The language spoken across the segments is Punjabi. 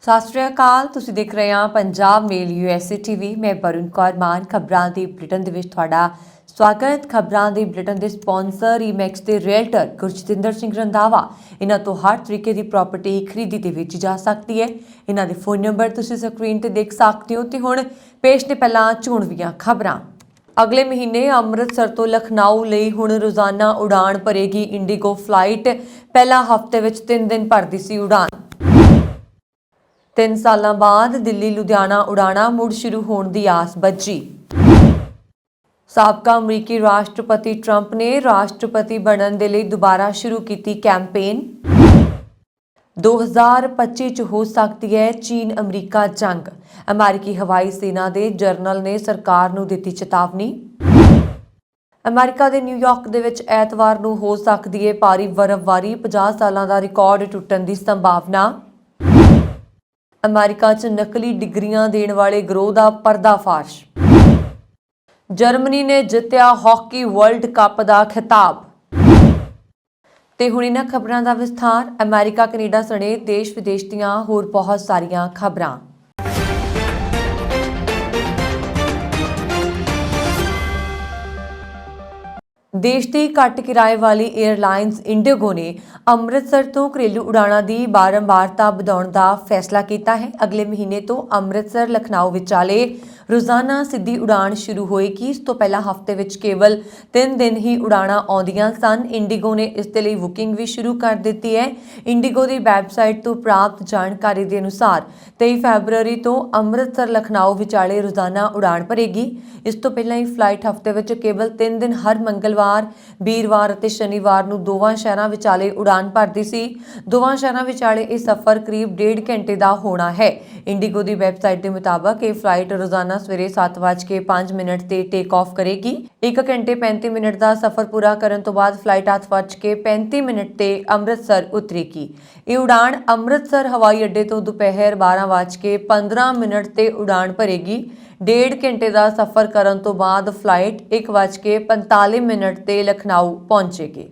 ਸਤਿ ਸ਼੍ਰੀ ਅਕਾਲ। ਤੁਸੀਂ ਦੇਖ ਰਹੇ ਹੋ ਪੰਜਾਬ ਮੇਲ USA ਟੀਵੀ। ਮੈਂ ਵਰੁਣ ਕੌਰ ਮਾਨ। ਖਬਰਾਂ ਦੀ ਬੁਲੇਟਿਨ ਦੇ ਵਿੱਚ ਤੁਹਾਡਾ ਸਵਾਗਤ। ਖਬਰਾਂ ਦੀ ਬੁਲੇਟਿਨ ਦੇ ਸਪਾਂਸਰ ਈਮੈਕਸ ਦੇ ਰੀਅਲਟਰ ਗੁਰਜਿੰਦਰ ਸਿੰਘ ਰੰਧਾਵਾ। ਇਹਨਾਂ ਤੋਂ ਹਰ ਤਰੀਕੇ ਦੀ ਪ੍ਰਾਪਰਟੀ ਖਰੀਦੀ ਤੇ ਵੇਚੀ ਜਾ ਸਕਦੀ ਹੈ। ਇਹਨਾਂ ਦੇ ਫੋਨ ਨੰਬਰ ਤੁਸੀਂ ਸਕਰੀਨ ਤੇ ਦੇਖ ਸਕਦੇ ਹੋ। ਤੇ ਹੁਣ ਪੇਸ਼ ਨੇ ਪਹਿਲਾਂ ਚੋਣਵੀਆਂ ਖਬਰਾਂ। ਅਗਲੇ ਮਹੀਨੇ ਅੰਮ੍ਰਿਤਸਰ ਤੋਂ ਲਖਨਊ ਲਈ ਹੁਣ ਰੋਜ਼ਾਨਾ ਉਡਾਨ ਭਰੇਗੀ ਇੰਡੀਗੋ ਫਲਾਈਟ। ਪਹਿਲਾ ਹਫ਼ਤੇ ਵਿੱਚ 3 ਦਿਨ ਭਰਦੀ ਸੀ ਉਡਾਨ। 3 ਸਾਲਾਂ ਬਾਅਦ ਦਿੱਲੀ ਲੁਧਿਆਣਾ ਉਡਾਣਾਂ ਮੁੜ ਸ਼ੁਰੂ ਹੋਣ ਦੀ ਆਸ ਬੱਝੀ। ਸਾਬਕਾ ਅਮਰੀਕੀ ਰਾਸ਼ਟਰਪਤੀ ਟਰੰਪ ਨੇ ਰਾਸ਼ਟਰਪਤੀ ਬਣਨ ਦੇ ਲਈ ਦੁਬਾਰਾ ਸ਼ੁਰੂ ਕੀਤੀ ਕੈਂਪੇਨ। 2025 ਚ ਹੋ ਸਕਦੀ ਹੈ ਚੀਨ ਅਮਰੀਕਾ ਜੰਗ। ਅਮਰੀਕੀ ਹਵਾਈ ਸੈਨਾ ਦੇ ਜਨਰਲ ਨੇ ਸਰਕਾਰ ਨੂੰ ਦਿੱਤੀ ਚੇਤਾਵਨੀ। ਅਮਰੀਕਾ ਦੇ ਨਿਊਯਾਰਕ ਦੇ ਵਿੱਚ ਐਤਵਾਰ ਨੂੰ ਹੋ ਸਕਦੀ ਹੈ ਭਾਰੀ ਬਰਫ਼ਬਾਰੀ। 50 ਸਾਲਾਂ ਦਾ ਰਿਕਾਰਡ ਟੁੱਟਣ ਦੀ ਸੰਭਾਵਨਾ। ਅਮਰੀਕਾ 'ਚ ਨਕਲੀ ਡਿਗਰੀਆਂ ਦੇਣ ਵਾਲੇ ਗਰੋਹ ਦਾ ਪਰਦਾਫਾਸ਼। ਜਰਮਨੀ ਨੇ ਜਿੱਤਿਆ ਹਾਕੀ ਵਰਲਡ ਕੱਪ ਦਾ ਖਿਤਾਬ। ਤੇ ਹੁਣ ਇਹਨਾਂ ਖਬਰਾਂ ਦਾ ਵਿਸਥਾਰ। ਅਮਰੀਕਾ ਕੈਨੇਡਾ ਸਣੇ ਦੇਸ਼ ਵਿਦੇਸ਼ ਦੀਆਂ ਹੋਰ ਬਹੁਤ ਸਾਰੀਆਂ ਖਬਰਾਂ। ਦੇਸ਼ ਦੀ ਘੱਟ ਕਿਰਾਏ ਵਾਲੀ 에ਅਰਲਾਈਨਸ ਇੰਡੀਗੋ ਨੇ ਅੰਮ੍ਰਿਤਸਰ ਤੋਂ ਘਰੇਲੂ ਉਡਾਣਾਂ ਦੀ ਬਾਰੰਬਾਰਤਾ ਵਧਾਉਣ ਦਾ ਫੈਸਲਾ ਕੀਤਾ ਹੈ। ਅਗਲੇ ਮਹੀਨੇ ਤੋਂ ਅੰਮ੍ਰਿਤਸਰ ਲਖਨਊ ਵਿਚਾਲੇ ਰੋਜ਼ਾਨਾ ਸਿੱਧੀ ਉਡਾਣ ਸ਼ੁਰੂ ਹੋਏਗੀ। ਇਸ ਤੋਂ ਪਹਿਲਾਂ ਹਫ਼ਤੇ ਵਿੱਚ ਕੇਵਲ 3 ਦਿਨ ਹੀ ਉਡਾਣਾਂ ਆਉਂਦੀਆਂ ਸਨ। ਇੰਡੀਗੋ ਨੇ ਇਸ ਦੇ ਲਈ ਬੁਕਿੰਗ ਵੀ ਸ਼ੁਰੂ ਕਰ ਦਿੱਤੀ ਹੈ। ਇੰਡੀਗੋ ਦੀ ਵੈਬਸਾਈਟ ਤੋਂ ਪ੍ਰਾਪਤ ਜਾਣਕਾਰੀ ਦੇ ਅਨੁਸਾਰ 23 ਫੈਬਰਵਰੀ ਤੋਂ ਅੰਮ੍ਰਿਤਸਰ ਲਖਨਊ ਵਿਚਾਲੇ ਰੋਜ਼ਾਨਾ ਉਡਾਣ ਭਰੇਗੀ। ਇਸ ਤੋਂ ਪਹਿਲਾਂ ਇਹ ਫਲਾਈਟ ਹਫ਼ਤੇ ਵਿੱਚ ਕੇਵਲ 3 ਦਿਨ ਹਰ ਮੰਗਲਵਾਰ, ਵੀਰਵਾਰ ਅਤੇ ਸ਼ਨੀਵਾਰ ਨੂੰ ਦੋਵਾਂ ਸ਼ਹਿਰਾਂ ਵਿਚਾਲੇ ਉਡਾਨ ਭਰਦੀ ਸੀ। ਦੋਵਾਂ ਸ਼ਹਿਰਾਂ ਵਿਚਾਲੇ ਇਹ ਸਫ਼ਰ ਕਰੀਬ 1.5 ਘੰਟੇ ਦਾ ਹੋਣਾ ਹੈ। ਇੰਡੀਗੋ ਦੀ ਵੈਬਸਾਈਟ ਦੇ ਮੁਤਾਬਕ ਇਹ ਫਲਾਈਟ ਰੋਜ਼ਾਨਾ ਸਵੇਰੇ 7:05 ਤੇ ਟੇਕ ਆਫ ਕਰੇਗੀ। 1 ਘੰਟੇ 35 ਮਿੰਟ ਦਾ ਸਫ਼ਰ ਪੂਰਾ ਕਰਨ ਤੋਂ ਬਾਅਦ ਫਲਾਈਟ 8:35 ਤੇ ਅੰਮ੍ਰਿਤਸਰ ਉਤਰੇਗੀ। ਇਹ ਉਡਾਨ ਅੰਮ੍ਰਿਤਸਰ ਹਵਾਈ ਅੱਡੇ ਤੋਂ ਦੁਪਹਿਰ 12:15 ਤੇ ਉਡਾਨ ਭਰੇਗੀ। 1.5 ਘੰਟੇ ਦਾ ਸਫ਼ਰ ਕਰਨ ਤੋਂ ਬਾਅਦ ਫਲਾਈਟ 1:45 ਤੇ ਲਖਨਊ ਪਹੁੰਚੇਗੀ।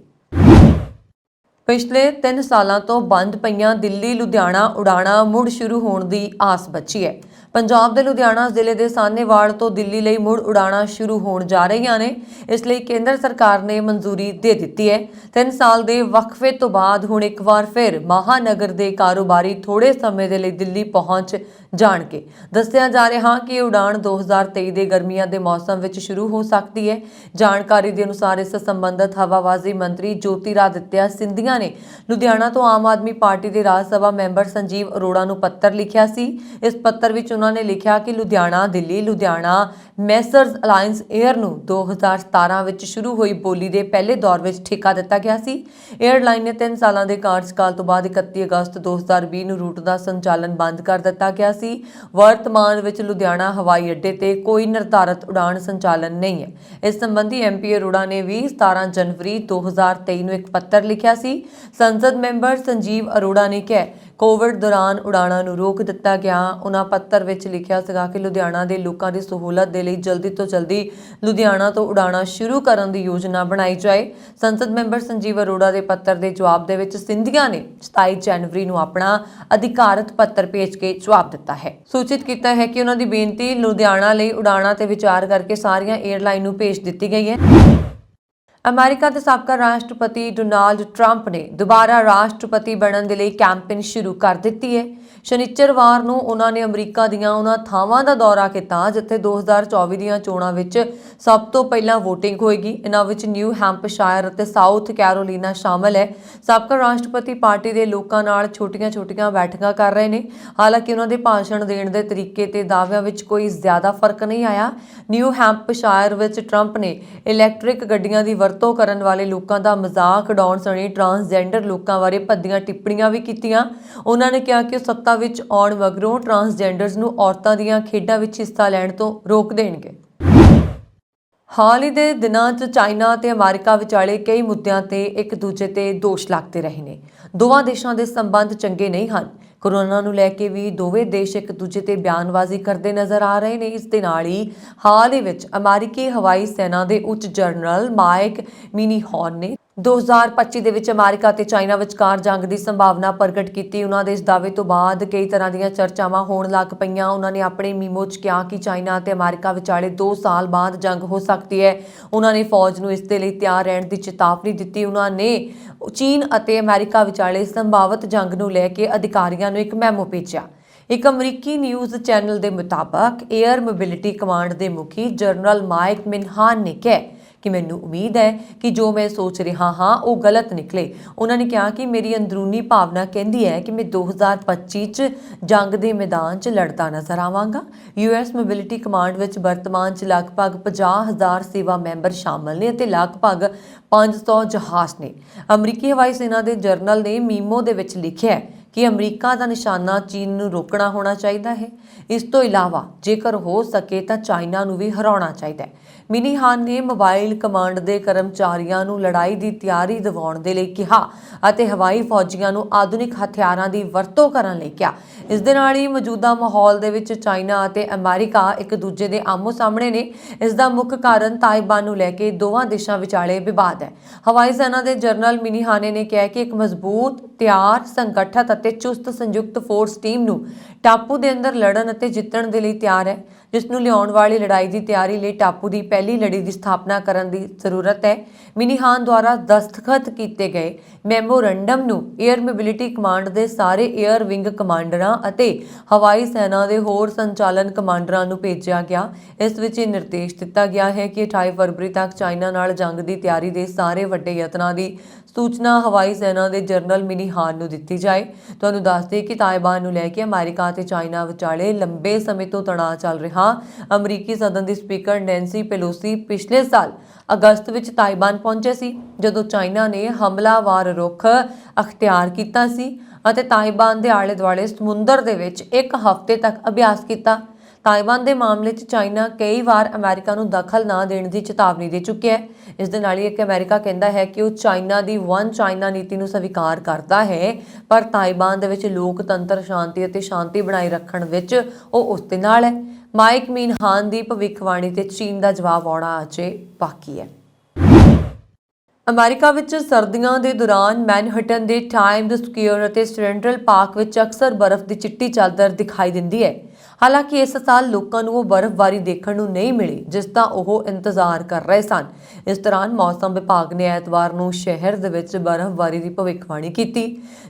ਪਿਛਲੇ 3 ਸਾਲਾਂ ਤੋਂ ਬੰਦ ਪਈਆਂ ਦਿੱਲੀ ਲੁਧਿਆਣਾ ਉਡਾਣਾਂ ਮੁੜ ਸ਼ੁਰੂ ਹੋਣ ਦੀ ਆਸ ਬੱਝੀ ਹੈ। ਪੰਜਾਬ ਦੇ ਲੁਧਿਆਣਾ ਜ਼ਿਲ੍ਹੇ ਦੇ ਸਾਹਨੇਵਾਲ ਤੋਂ ਦਿੱਲੀ ਲਈ ਮੁੜ ਉਡਾਣਾਂ ਸ਼ੁਰੂ ਹੋਣ ਜਾ ਰਹੀਆਂ ਨੇ। ਇਸ ਲਈ ਕੇਂਦਰ ਸਰਕਾਰ ਨੇ ਮਨਜ਼ੂਰੀ ਦੇ ਦਿੱਤੀ ਹੈ। 3 ਸਾਲ ਦੇ ਵਕਫੇ ਤੋਂ ਬਾਅਦ ਹੁਣ ਇੱਕ ਵਾਰ ਫਿਰ ਮਹਾਨਗਰ ਦੇ ਕਾਰੋਬਾਰੀ ਥੋੜੇ ਸਮੇਂ ਦੇ ਲਈ ਦਿੱਲੀ ਪਹੁੰਚ ਜਾਣਗੇ। ਦੱਸਿਆ ਜਾ ਰਿਹਾ ਕਿ ਇਹ ਉਡਾਣ 2023 ਦੇ ਗਰਮੀਆਂ ਦੇ ਮੌਸਮ ਵਿੱਚ ਸ਼ੁਰੂ ਹੋ ਸਕਦੀ ਹੈ। ਜਾਣਕਾਰੀ ਦੇ ਅਨੁਸਾਰ ਇਸ ਸੰਬੰਧਤ ਹਵਾਬਾਜ਼ੀ ਮੰਤਰੀ ਜੋਤਿਰਾਦਿੱਤਿਆ ਸਿੰਧੀਆ ਨੇ ਲੁਧਿਆਣਾ ਤੋਂ ਆਮ ਆਦਮੀ ਪਾਰਟੀ ਦੇ ਰਾਜ ਸਭਾ ਮੈਂਬਰ ਸੰਜੀਵ ਅਰੋੜਾ ਨੂੰ ਪੱਤਰ ਲਿਖਿਆ ਸੀ। ਇਸ ਪੱਤਰ ਵਿੱਚ ਉਹਨਾਂ ਨੇ ਲਿਖਿਆ ਕਿ Ludhiana Delhi Ludhiana Messrs alliance air ਨੂੰ 2017 ਵਿੱਚ ਸ਼ੁਰੂ ਹੋਈ ਬੋਲੀ ਦੇ ਪਹਿਲੇ ਦੌਰ ਵਿੱਚ ਠੇਕਾ ਦਿੱਤਾ ਗਿਆ ਸੀ। 에ਅਰਲਾਈਨ ਨੇ 3 ਸਾਲਾਂ ਦੇ ਕਾਰਜਕਾਲ ਤੋਂ ਬਾਅਦ 31 ਅਗਸਤ 2020 ਨੂੰ ਰੂਟ ਦਾ ਸੰਚਾਲਨ ਬੰਦ ਕਰ ਦਿੱਤਾ ਗਿਆ ਸੀ। ਵਰਤਮਾਨ ਵਿੱਚ ਲੁਧਿਆਣਾ ਹਵਾਈ ਅੱਡੇ ਤੇ ਕੋਈ ਨਿਰਧਾਰਤ ਉਡਾਣ ਸੰਚਾਲਨ ਨਹੀਂ ਹੈ। ਇਸ ਸੰਬੰਧੀ MP ਅਰੋੜਾ ਨੇ ਵੀ 17 ਜਨਵਰੀ 2023 ਨੂੰ ਇੱਕ ਪੱਤਰ ਲਿਖਿਆ ਸੀ। ਸੰਸਦ ਮੈਂਬਰ ਸੰਜੀਵ ਅਰੋੜਾ ਨੇ ਕਿਹਾ ਕੋਵਿਡ ਦੌਰਾਨ ਉਡਾਣਾਂ ਨੂੰ ਰੋਕ ਦਿੱਤਾ ਗਿਆ। ਉਹਨਾਂ ਪੱਤਰ ਵਿੱਚ ਲਿਖਿਆ ਸੀਗਾ ਕਿ ਲੁਧਿਆਣਾ ਦੇ ਲੋਕਾਂ ਦੀ ਸਹੂਲਤ ਦੇ ਲਈ ਜਲਦੀ ਤੋਂ ਜਲਦੀ ਲੁਧਿਆਣਾ ਤੋਂ ਉਡਾਣਾਂ ਸ਼ੁਰੂ ਕਰਨ ਦੀ ਯੋਜਨਾ ਬਣਾਈ ਜਾਏ। ਸੰਸਦ ਮੈਂਬਰ ਸੰਜੀਵ ਅਰੋੜਾ ਦੇ ਪੱਤਰ ਦੇ ਜਵਾਬ ਦੇ ਵਿੱਚ ਸਿੰਧੀਆ ਨੇ 27 ਜਨਵਰੀ ਨੂੰ ਆਪਣਾ ਅਧਿਕਾਰਤ ਪੱਤਰ ਭੇਜ ਕੇ ਜਵਾਬ ਦਿੱਤਾ ਹੈ। ਸੂਚਿਤ ਕੀਤਾ ਹੈ ਕਿ ਉਹਨਾਂ ਦੀ ਬੇਨਤੀ ਲੁਧਿਆਣਾ ਲਈ ਉਡਾਣਾਂ ਤੇ ਵਿਚਾਰ ਕਰਕੇ ਸਾਰੀਆਂ 에ਅਰਲਾਈਨ ਨੂੰ ਭੇਜ ਦਿੱਤੀ ਗਈ ਹੈ। ਅਮਰੀਕਾ ਦੇ ਸਾਬਕਾ ਰਾਸ਼ਟਰਪਤੀ ਡੋਨਾਲਡ ਟਰੰਪ ਨੇ ਦੁਬਾਰਾ ਰਾਸ਼ਟਰਪਤੀ ਬਣਨ ਦੇ ਲਈ ਕੈਂਪੇਨ ਸ਼ੁਰੂ ਕਰ ਦਿੱਤੀ ਹੈ। ਸ਼ਨੀਚਰਵਾਰ ਨੂੰ ਉਹਨਾਂ ਨੇ ਅਮਰੀਕਾ ਦੀਆਂ ਉਹਨਾਂ ਥਾਵਾਂ ਦਾ ਦੌਰਾ ਕੀਤਾ ਜਿੱਥੇ 2024 ਦੀਆਂ ਚੋਣਾਂ ਵਿੱਚ ਸਭ ਤੋਂ ਪਹਿਲਾਂ VOTING ਹੋਏਗੀ। ਇਹਨਾਂ ਵਿੱਚ ਨਿਊ ਹੈਂਪਸ਼ਾਇਰ ਅਤੇ ਸਾਊਥ ਕੈਰੋਲੀਨਾ ਸ਼ਾਮਲ ਹੈ। ਸਾਬਕਾ ਰਾਸ਼ਟਰਪਤੀ ਪਾਰਟੀ ਦੇ ਲੋਕਾਂ ਨਾਲ ਛੋਟੀਆਂ-ਛੋਟੀਆਂ ਬੈਠਕਾਂ ਕਰ ਰਹੇ ਨੇ। ਹਾਲਾਂਕਿ ਉਹਨਾਂ ਦੇ ਭਾਸ਼ਣ ਦੇਣ ਦੇ ਤਰੀਕੇ ਤੇ ਦਾਅਵਿਆਂ ਵਿੱਚ ਕੋਈ ਜ਼ਿਆਦਾ ਫਰਕ ਨਹੀਂ ਆਇਆ। ਨਿਊ ਹੈਂਪਸ਼ਾਇਰ ਵਿੱਚ ਟਰੰਪ ਨੇ ਇਲੈਕਟ੍ਰਿਕ ਗੱਡੀਆਂ ਦੀ ਵਰਤੋਂ ਕਰਨ ਵਾਲੇ ਲੋਕਾਂ ਦਾ ਮਜ਼ਾਕ ਉਡਾਉਣ ਸਣੇ ਟਰਾਂਸਜੈਂਡਰ ਲੋਕਾਂ ਬਾਰੇ ਭੱਦੀਆਂ ਟਿੱਪਣੀਆਂ ਵੀ ਕੀਤੀਆਂ। ਉਹਨਾਂ ਨੇ ਕਿਹਾ ਕਿ ਸੱਤਾ ਵਿੱਚ ਆਉਣ ਮਗਰੋਂ ਟਰਾਂਸਜੈਂਡਰਸ ਨੂੰ ਔਰਤਾਂ ਦੀਆਂ ਖੇਡਾਂ ਵਿੱਚ ਹਿੱਸਾ ਲੈਣ ਤੋਂ ਰੋਕ ਦੇਣਗੇ। ਹਾਲ ਹੀ ਦੇ ਦਿਨਾਂ 'ਚ ਚਾਈਨਾ ਅਤੇ ਅਮਰੀਕਾ ਵਿਚਾਲੇ ਕਈ ਮੁੱਦਿਆਂ ਤੇ ਇੱਕ ਦੂਜੇ ਤੇ ਦੋਸ਼ ਲੱਗਦੇ ਰਹੇ ਨੇ। ਦੋਵਾਂ ਦੇਸ਼ਾਂ ਦੇ ਸੰਬੰਧ ਚੰਗੇ ਨਹੀਂ ਹਨ। ਕੋਰੋਨਾ ਨੂੰ ਲੈ ਕੇ ਵੀ ਦੋਵੇਂ ਦੇਸ਼ ਇੱਕ ਦੂਜੇ ਤੇ ਬਿਆਨਬਾਜ਼ੀ ਕਰਦੇ ਨਜ਼ਰ ਆ ਰਹੇ ਨੇ। ਇਸ ਦੇ ਨਾਲ ਹੀ ਹਾਲ ਹੀ ਵਿੱਚ ਅਮਰੀਕੀ ਹਵਾਈ ਸੈਨਾ ਦੇ ਉੱਚ ਜਨਰਲ ਮਾਈਕ ਮਿਨੀਹੌਨ ਨੇ 2025 ਦੇ ਵਿੱਚ ਅਮਰੀਕਾ ਤੇ ਚਾਈਨਾ ਵਿਚਕਾਰ ਜੰਗ ਦੀ ਸੰਭਾਵਨਾ ਪ੍ਰਗਟ ਕੀਤੀ। ਉਹਨਾਂ ਦੇ ਇਸ ਦਾਅਵੇ ਤੋਂ ਬਾਅਦ ਕਈ ਤਰ੍ਹਾਂ ਦੀਆਂ ਚਰਚਾਵਾਂ ਹੋਣ ਲੱਗ ਪਈਆਂ। ਉਹਨਾਂ ਨੇ ਆਪਣੇ ਮੀਮੋ 'ਚ ਕਿਹਾ ਕਿ ਚਾਈਨਾ ਤੇ ਅਮਰੀਕਾ ਵਿਚਾਲੇ 2 ਸਾਲ ਬਾਅਦ ਜੰਗ ਹੋ ਸਕਦੀ ਹੈ। ਉਹਨਾਂ ਨੇ ਫੌਜ ਨੂੰ ਇਸ ਦੇ ਲਈ ਤਿਆਰ ਰਹਿਣ ਦੀ ਚੇਤਾਵਨੀ ਦਿੱਤੀ। ਉਹਨਾਂ ਨੇ ਚੀਨ ਅਤੇ ਅਮਰੀਕਾ ਵਿਚਾਲੇ ਸੰਭਾਵਿਤ ਜੰਗ ਨੂੰ ਲੈ ਕੇ ਅਧਿਕਾਰੀਆਂ ਨੂੰ ਇੱਕ ਮੈਮੋ ਭੇਜਿਆ। ਇੱਕ ਅਮਰੀਕੀ ਨਿਊਜ਼ ਚੈਨਲ ਦੇ ਮੁਤਾਬਕ 에ਅਰ ਮੋਬਿਲਿਟੀ ਕਮਾਂਡ ਦੇ ਮੁਖੀ ਜਨਰਲ ਮਾਈਕ ਮਿਨਹਾਨ ਨੇ ਕਿਹਾ ਕਿ ਮੈਨੂੰ ਉਮੀਦ ਹੈ ਕਿ ਜੋ ਮੈਂ ਸੋਚ ਰਿਹਾ ਹਾਂ ਉਹ ਗਲਤ ਨਿਕਲੇ। ਉਹਨਾਂ ਨੇ ਕਿਹਾ ਕਿ ਮੇਰੀ ਅੰਦਰੂਨੀ ਭਾਵਨਾ ਕਹਿੰਦੀ ਹੈ ਕਿ ਮੈਂ 2025 'ਚ ਜੰਗ ਦੇ ਮੈਦਾਨ 'ਚ ਲੜਦਾ ਨਜ਼ਰ ਆਵਾਂਗਾ। US ਮੋਬਿਲਿਟੀ ਕਮਾਂਡ ਵਿੱਚ ਵਰਤਮਾਨ 'ਚ ਲਗਭਗ 50,000 ਸੇਵਾ ਮੈਂਬਰ ਸ਼ਾਮਲ ਨੇ ਅਤੇ ਲਗਭਗ 500 ਜਹਾਜ਼ ਨੇ। ਅਮਰੀਕੀ ਹਵਾਈ ਸੈਨਾ ਦੇ ਜਰਨਲ ਨੇ ਮੀਮੋ ਦੇ ਵਿੱਚ ਲਿਖਿਆ ਕਿ ਅਮਰੀਕਾ ਦਾ ਨਿਸ਼ਾਨਾ ਚੀਨ ਨੂੰ ਰੋਕਣਾ ਹੋਣਾ ਚਾਹੀਦਾ ਹੈ। ਇਸ ਤੋਂ ਇਲਾਵਾ ਜੇਕਰ ਹੋ ਸਕੇ ਤਾਂ ਚਾਈਨਾ ਨੂੰ ਵੀ ਹਰਾਉਣਾ ਚਾਹੀਦਾ ਹੈ। ਮਿਨੀਹਾਨ ਨੇ ਮੋਬਾਈਲ ਕਮਾਂਡ ਦੇ ਕਰਮਚਾਰੀਆਂ ਨੂੰ ਲੜਾਈ ਦੀ ਤਿਆਰੀ ਦਿਵਾਉਣ ਦੇ ਲਈ ਕਿਹਾ ਅਤੇ ਹਵਾਈ ਫੌਜੀਆਂ ਨੂੰ ਆਧੁਨਿਕ ਹਥਿਆਰਾਂ ਦੀ ਵਰਤੋਂ ਕਰਨ ਲਈ ਕਿਹਾ। ਇਸ ਦੇ ਨਾਲ ਹੀ ਮੌਜੂਦਾ ਮਾਹੌਲ ਦੇ ਵਿੱਚ ਚਾਈਨਾ ਅਤੇ ਅਮਰੀਕਾ ਇੱਕ ਦੂਜੇ ਦੇ ਆਮੋ ਸਾਹਮਣੇ ਨੇ। ਇਸ ਦਾ ਮੁੱਖ ਕਾਰਨ ਤਾਇਵਾਨ ਨੂੰ ਲੈ ਕੇ ਦੋਵਾਂ ਦੇਸ਼ਾਂ ਵਿਚਾਲੇ ਵਿਵਾਦ ਹੈ। ਹਵਾਈ ਸੈਨਾ ਦੇ ਜਨਰਲ ਮਿਨੀਹਾਨੇ ਨੇ ਕਿਹਾ ਕਿ ਇੱਕ ਮਜ਼ਬੂਤ, ਤਿਆਰ, ਸੰਗਠਿਤ ਅਤੇ ਚੁਸਤ ਸੰਯੁਕਤ ਫੋਰਸ ਟੀਮ ਨੂੰ ਟਾਪੂ ਦੇ ਅੰਦਰ ਲੜਨ ਅਤੇ ਜਿੱਤਣ ਦੇ ਲਈ ਤਿਆਰ ਹੈ, ਜਿਸ ਨੂੰ ਲਿਆਉਣ ਵਾਲੀ ਲੜਾਈ ਦੀ ਤਿਆਰੀ ਲਈ ਟਾਪੂ ਦੀ ਪਹਿਲੀ ਲੜੀ ਦੀ ਸਥਾਪਨਾ ਕਰਨ ਦੀ ਜ਼ਰੂਰਤ ਹੈ। ਮਿਨੀਹਾਨ ਦੁਆਰਾ ਦਸਤਖਤ ਕੀਤੇ ਗਏ ਮੈਮੋਰੰਡਮ ਨੂੰ 에ਅਰ ਮੋਬਿਲਿਟੀ ਕਮਾਂਡ ਦੇ ਸਾਰੇ 에ਅਰ ਵਿੰਗ ਕਮਾਂਡਰਾਂ ਅਤੇ ਹਵਾਈ ਸੈਨਾ ਦੇ ਹੋਰ ਸੰਚਾਲਨ ਕਮਾਂਡਰਾਂ ਨੂੰ ਭੇਜਿਆ ਗਿਆ। ਇਸ ਵਿੱਚ ਇਹ ਨਿਰਦੇਸ਼ ਦਿੱਤਾ ਗਿਆ ਹੈ ਕਿ 28 ਫਰਵਰੀ ਤੱਕ ਚਾਈਨਾ ਨਾਲ ਜੰਗ ਦੀ ਤਿਆਰੀ ਦੇ ਸਾਰੇ ਵੱਡੇ ਯਤਨਾਂ ਦੀ ਸੂਚਨਾ ਹਵਾਈ ਸੈਨਾ ਦੇ ਜਨਰਲ ਮਿਨੀਹਾਨ ਨੂੰ ਦਿੱਤੀ ਜਾਏ। ਤੁਹਾਨੂੰ ਦੱਸ ਦਈਏ ਕਿ ਤਾਇਵਾਨ ਨੂੰ ਲੈ ਕੇ ਅਮਰੀਕਾ ਅਤੇ ਚਾਈਨਾ ਵਿਚਾਲੇ ਲੰਬੇ ਸਮੇਂ ਤੋਂ ਤਣਾਅ ਚੱਲ ਰਿਹਾ। ਅਮਰੀਕੀ ਸਦਨ ਦੀ ਸਪੀਕਰ ਨੈਂਸੀ ਪੈਲੋਸੀ ਪਿਛਲੇ ਸਾਲ ਅਗਸਤ ਵਿੱਚ ਤਾਇਵਾਨ ਪਹੁੰਚੇ ਸੀ, ਜਦੋਂ ਚਾਈਨਾ ਨੇ ਹਮਲਾਵਰ ਰੁਖ ਅਖਤਿਆਰ ਕੀਤਾ ਸੀ ਅਤੇ ਤਾਇਵਾਨ ਦੇ ਆਲੇ ਦੁਆਲੇ ਸਮੁੰਦਰ ਦੇ ਵਿੱਚ ਇੱਕ ਹਫ਼ਤੇ ਤੱਕ ਅਭਿਆਸ ਕੀਤਾ। ਤਾਇਵਾਨ ਦੇ ਮਾਮਲੇ 'ਚ ਚਾਈਨਾ ਕਈ ਵਾਰ ਅਮਰੀਕਾ ਨੂੰ ਦਖਲ ਨਾ ਦੇਣ ਦੀ ਚੇਤਾਵਨੀ ਦੇ ਚੁੱਕਿਆ ਹੈ। ਇਸ ਦੇ ਨਾਲ ਹੀ ਇੱਕ ਅਮਰੀਕਾ ਕਹਿੰਦਾ ਹੈ ਕਿ ਉਹ ਚਾਈਨਾ ਦੀ ਵਨ ਚਾਈਨਾ ਨੀਤੀ ਨੂੰ ਸਵੀਕਾਰ ਕਰਦਾ ਹੈ, ਪਰ ਤਾਇਵਾਨ ਦੇ ਵਿੱਚ ਲੋਕਤੰਤਰ, ਸ਼ਾਂਤੀ ਅਤੇ ਸ਼ਾਂਤੀ ਬਣਾਈ ਰੱਖਣ ਵਿੱਚ ਉਹ ਉਸ ਦੇ ਨਾਲ ਹੈ। ਮਾਈਕ ਮਿਨਹਾਨ ਦੀ ਭਵਿੱਖਬਾਣੀ ਤੇ ਚੀਨ ਦਾ ਜਵਾਬ ਆਉਣਾ ਅਜੇ ਬਾਕੀ ਹੈ। ਅਮਰੀਕਾ ਵਿੱਚ ਸਰਦੀਆਂ ਦੇ ਦੌਰਾਨ ਮੈਨਹਟਨ ਦੇ ਟਾਈਮਜ਼ ਸਕੁਏਅਰ ਅਤੇ ਸੈਂਟਰਲ ਪਾਰਕ ਵਿੱਚ ਅਕਸਰ ਬਰਫ਼ ਦੀ ਚਿੱਟੀ ਚਾਦਰ ਦਿਖਾਈ ਦਿੰਦੀ ਹੈ। ਹਾਲਾਂਕਿ ਇਸ ਸਾਲ ਲੋਕਾਂ ਨੂੰ ਉਹ ਬਰਫ਼ਬਾਰੀ ਦੇਖਣ ਨੂੰ ਨਹੀਂ ਮਿਲੀ ਜਿਸ ਦਾ ਉਹ ਇੰਤਜ਼ਾਰ ਕਰ ਰਹੇ ਸਨ। ਇਸ ਦੌਰਾਨ ਮੌਸਮ ਵਿਭਾਗ ਨੇ ਐਤਵਾਰ ਨੂੰ ਸ਼ਹਿਰ ਦੇ ਵਿੱਚ ਬਰਫ਼ਬਾਰੀ ਦੀ ਭਵਿੱਖਬਾਣੀ ਕੀਤੀ।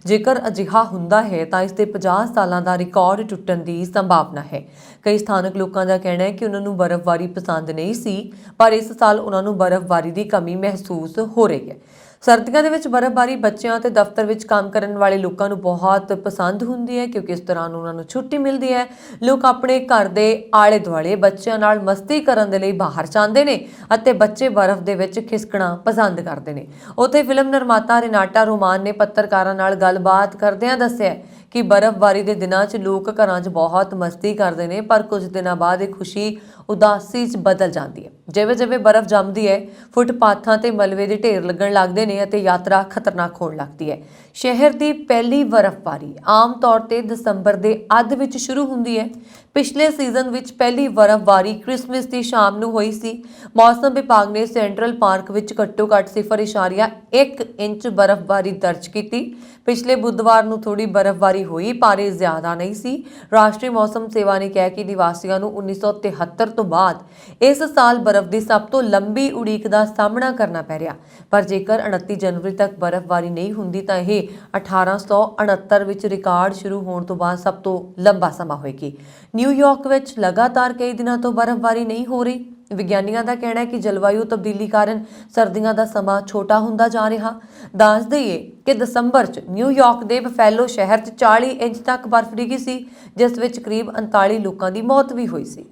ਜੇਕਰ ਅਜਿਹਾ ਹੁੰਦਾ ਹੈ ਤਾਂ ਇਸ ਦੇ 50 ਸਾਲਾਂ ਦਾ ਰਿਕਾਰਡ ਟੁੱਟਣ ਦੀ ਸੰਭਾਵਨਾ ਹੈ। ਕਈ ਸਥਾਨਕ ਲੋਕਾਂ ਦਾ ਕਹਿਣਾ ਹੈ ਕਿ ਉਹਨਾਂ ਨੂੰ ਬਰਫ਼ਬਾਰੀ ਪਸੰਦ ਨਹੀਂ ਸੀ, ਪਰ ਇਸ ਸਾਲ ਉਹਨਾਂ ਨੂੰ ਬਰਫ਼ਬਾਰੀ ਦੀ ਕਮੀ ਮਹਿਸੂਸ ਹੋ ਰਹੀ ਹੈ। ਸਰਦੀਆਂ ਦੇ ਵਿੱਚ ਬਰਫ਼ਬਾਰੀ ਬੱਚਿਆਂ ਅਤੇ ਦਫ਼ਤਰ ਵਿੱਚ ਕੰਮ ਕਰਨ ਵਾਲੇ ਲੋਕਾਂ ਨੂੰ ਬਹੁਤ ਪਸੰਦ ਹੁੰਦੀ ਹੈ, ਕਿਉਂਕਿ ਇਸ ਦੌਰਾਨ ਉਹਨਾਂ ਨੂੰ ਛੁੱਟੀ ਮਿਲਦੀ ਹੈ। ਲੋਕ ਆਪਣੇ ਘਰ ਦੇ ਆਲੇ ਦੁਆਲੇ ਬੱਚਿਆਂ ਨਾਲ ਮਸਤੀ ਕਰਨ ਦੇ ਲਈ ਬਾਹਰ ਜਾਂਦੇ ਨੇ ਅਤੇ ਬੱਚੇ ਬਰਫ਼ ਦੇ ਵਿੱਚ ਖਿਸਕਣਾ ਪਸੰਦ ਕਰਦੇ ਨੇ। ਉੱਥੇ ਫਿਲਮ ਨਿਰਮਾਤਾ ਰਿਨਾਟਾ ਰੋਮਾਨ ਨੇ ਪੱਤਰਕਾਰਾਂ ਨਾਲ ਗੱਲਬਾਤ ਕਰਦਿਆਂ ਦੱਸਿਆ ਕਿ ਬਰਫ਼ਬਾਰੀ ਦੇ ਦਿਨਾਂ 'ਚ ਲੋਕ ਘਰਾਂ 'ਚ ਬਹੁਤ ਮਸਤੀ ਕਰਦੇ ਨੇ, ਪਰ ਕੁਝ ਦਿਨਾਂ ਬਾਅਦ ਇਹ ਖੁਸ਼ੀ ਉਦਾਸੀ 'ਚ ਬਦਲ ਜਾਂਦੀ ਹੈ। ਜਿਵੇਂ-ਜਿਵੇਂ ਬਰਫ਼ ਜੰਮਦੀ ਹੈ, ਫੁੱਟਪਾਥਾਂ ਤੇ ਮਲਬੇ ਦੇ ਢੇਰ ਲੱਗਣ ਲੱਗਦੇ ਨੇ ਅਤੇ ਯਾਤਰਾ ਖਤਰਨਾਕ ਹੋਣ ਲੱਗਦੀ ਹੈ। ਸ਼ਹਿਰ ਦੀ ਪਹਿਲੀ ਬਰਫ਼ਬਾਰੀ ਆਮ ਤੌਰ ਤੇ ਦਸੰਬਰ ਦੇ ਅੱਧ ਵਿੱਚ ਸ਼ੁਰੂ ਹੁੰਦੀ ਹੈ। ਪਿਛਲੇ ਸੀਜ਼ਨ ਵਿੱਚ ਪਹਿਲੀ ਬਰਫ਼ਬਾਰੀ ਕ੍ਰਿਸਮਸ ਦੀ ਸ਼ਾਮ ਨੂੰ ਹੋਈ ਸੀ। ਮੌਸਮ ਵਿਭਾਗ ਨੇ ਸੈਂਟਰਲ ਪਾਰਕ ਵਿੱਚ ਘੱਟੋ-ਘੱਟ 0.1 ਇੰਚ ਬਰਫ਼ਬਾਰੀ ਦਰਜ ਕੀਤੀ। ਪਿਛਲੇ ਬੁੱਧਵਾਰ ਨੂੰ ਥੋੜੀ ਬਰਫ਼ਬਾਰੀ ਹੋਈ, ਪਰ ਇਹ ਜ਼ਿਆਦਾ ਨਹੀਂ ਸੀ। ਰਾਸ਼ਟਰੀ ਮੌਸਮ ਸੇਵਾ ਨੇ ਕਿਹਾ ਕਿ ਨਿਵਾਸੀਆਂ ਨੂੰ 1973 ਤੋਂ ਬਾਅਦ ਇਸ ਸਾਲ ਬਰਫ਼ ਦੀ ਸਭ ਤੋਂ ਲੰਬੀ ਉਡੀਕ ਦਾ ਸਾਹਮਣਾ ਕਰਨਾ ਪੈ ਰਿਹਾ, ਪਰ ਜੇਕਰ 29 ਜਨਵਰੀ ਤੱਕ ਬਰਫ਼ਬਾਰੀ ਨਹੀਂ ਹੁੰਦੀ ਤਾਂ ਇਹ 1869 ਵਿੱਚ ਰਿਕਾਰਡ ਸ਼ੁਰੂ ਹੋਣ ਤੋਂ ਬਾਅਦ ਸਭ ਤੋਂ ਲੰਬਾ ਸਮਾਂ ਹੋਏਗੀ। ਨਿਊਯਾਰਕ ਵਿੱਚ ਲਗਾਤਾਰ ਕਈ ਦਿਨਾਂ ਤੋਂ ਬਰਫ਼ਬਾਰੀ ਨਹੀਂ ਹੋ ਰਹੀ। ਵਿਗਿਆਨੀਆਂ ਦਾ ਕਹਿਣਾ ਹੈ ਕਿ ਜਲਵਾਯੂ ਤਬਦੀਲੀ ਕਾਰਨ ਸਰਦੀਆਂ ਦਾ ਸਮਾਂ ਛੋਟਾ ਹੁੰਦਾ ਜਾ ਰਿਹਾ। ਦੱਸ ਦਈਏ ਕਿ ਦਸੰਬਰ 'ਚ ਨਿਊਯਾਰਕ ਦੇ ਬਫੈਲੋ ਸ਼ਹਿਰ 'ਚ 40 ਇੰਚ ਤੱਕ ਬਰਫ਼ ਡਿੱਗੀ ਸੀ, ਜਿਸ ਵਿੱਚ ਕਰੀਬ 39 ਲੋਕਾਂ ਦੀ ਮੌਤ ਵੀ ਹੋਈ ਸੀ।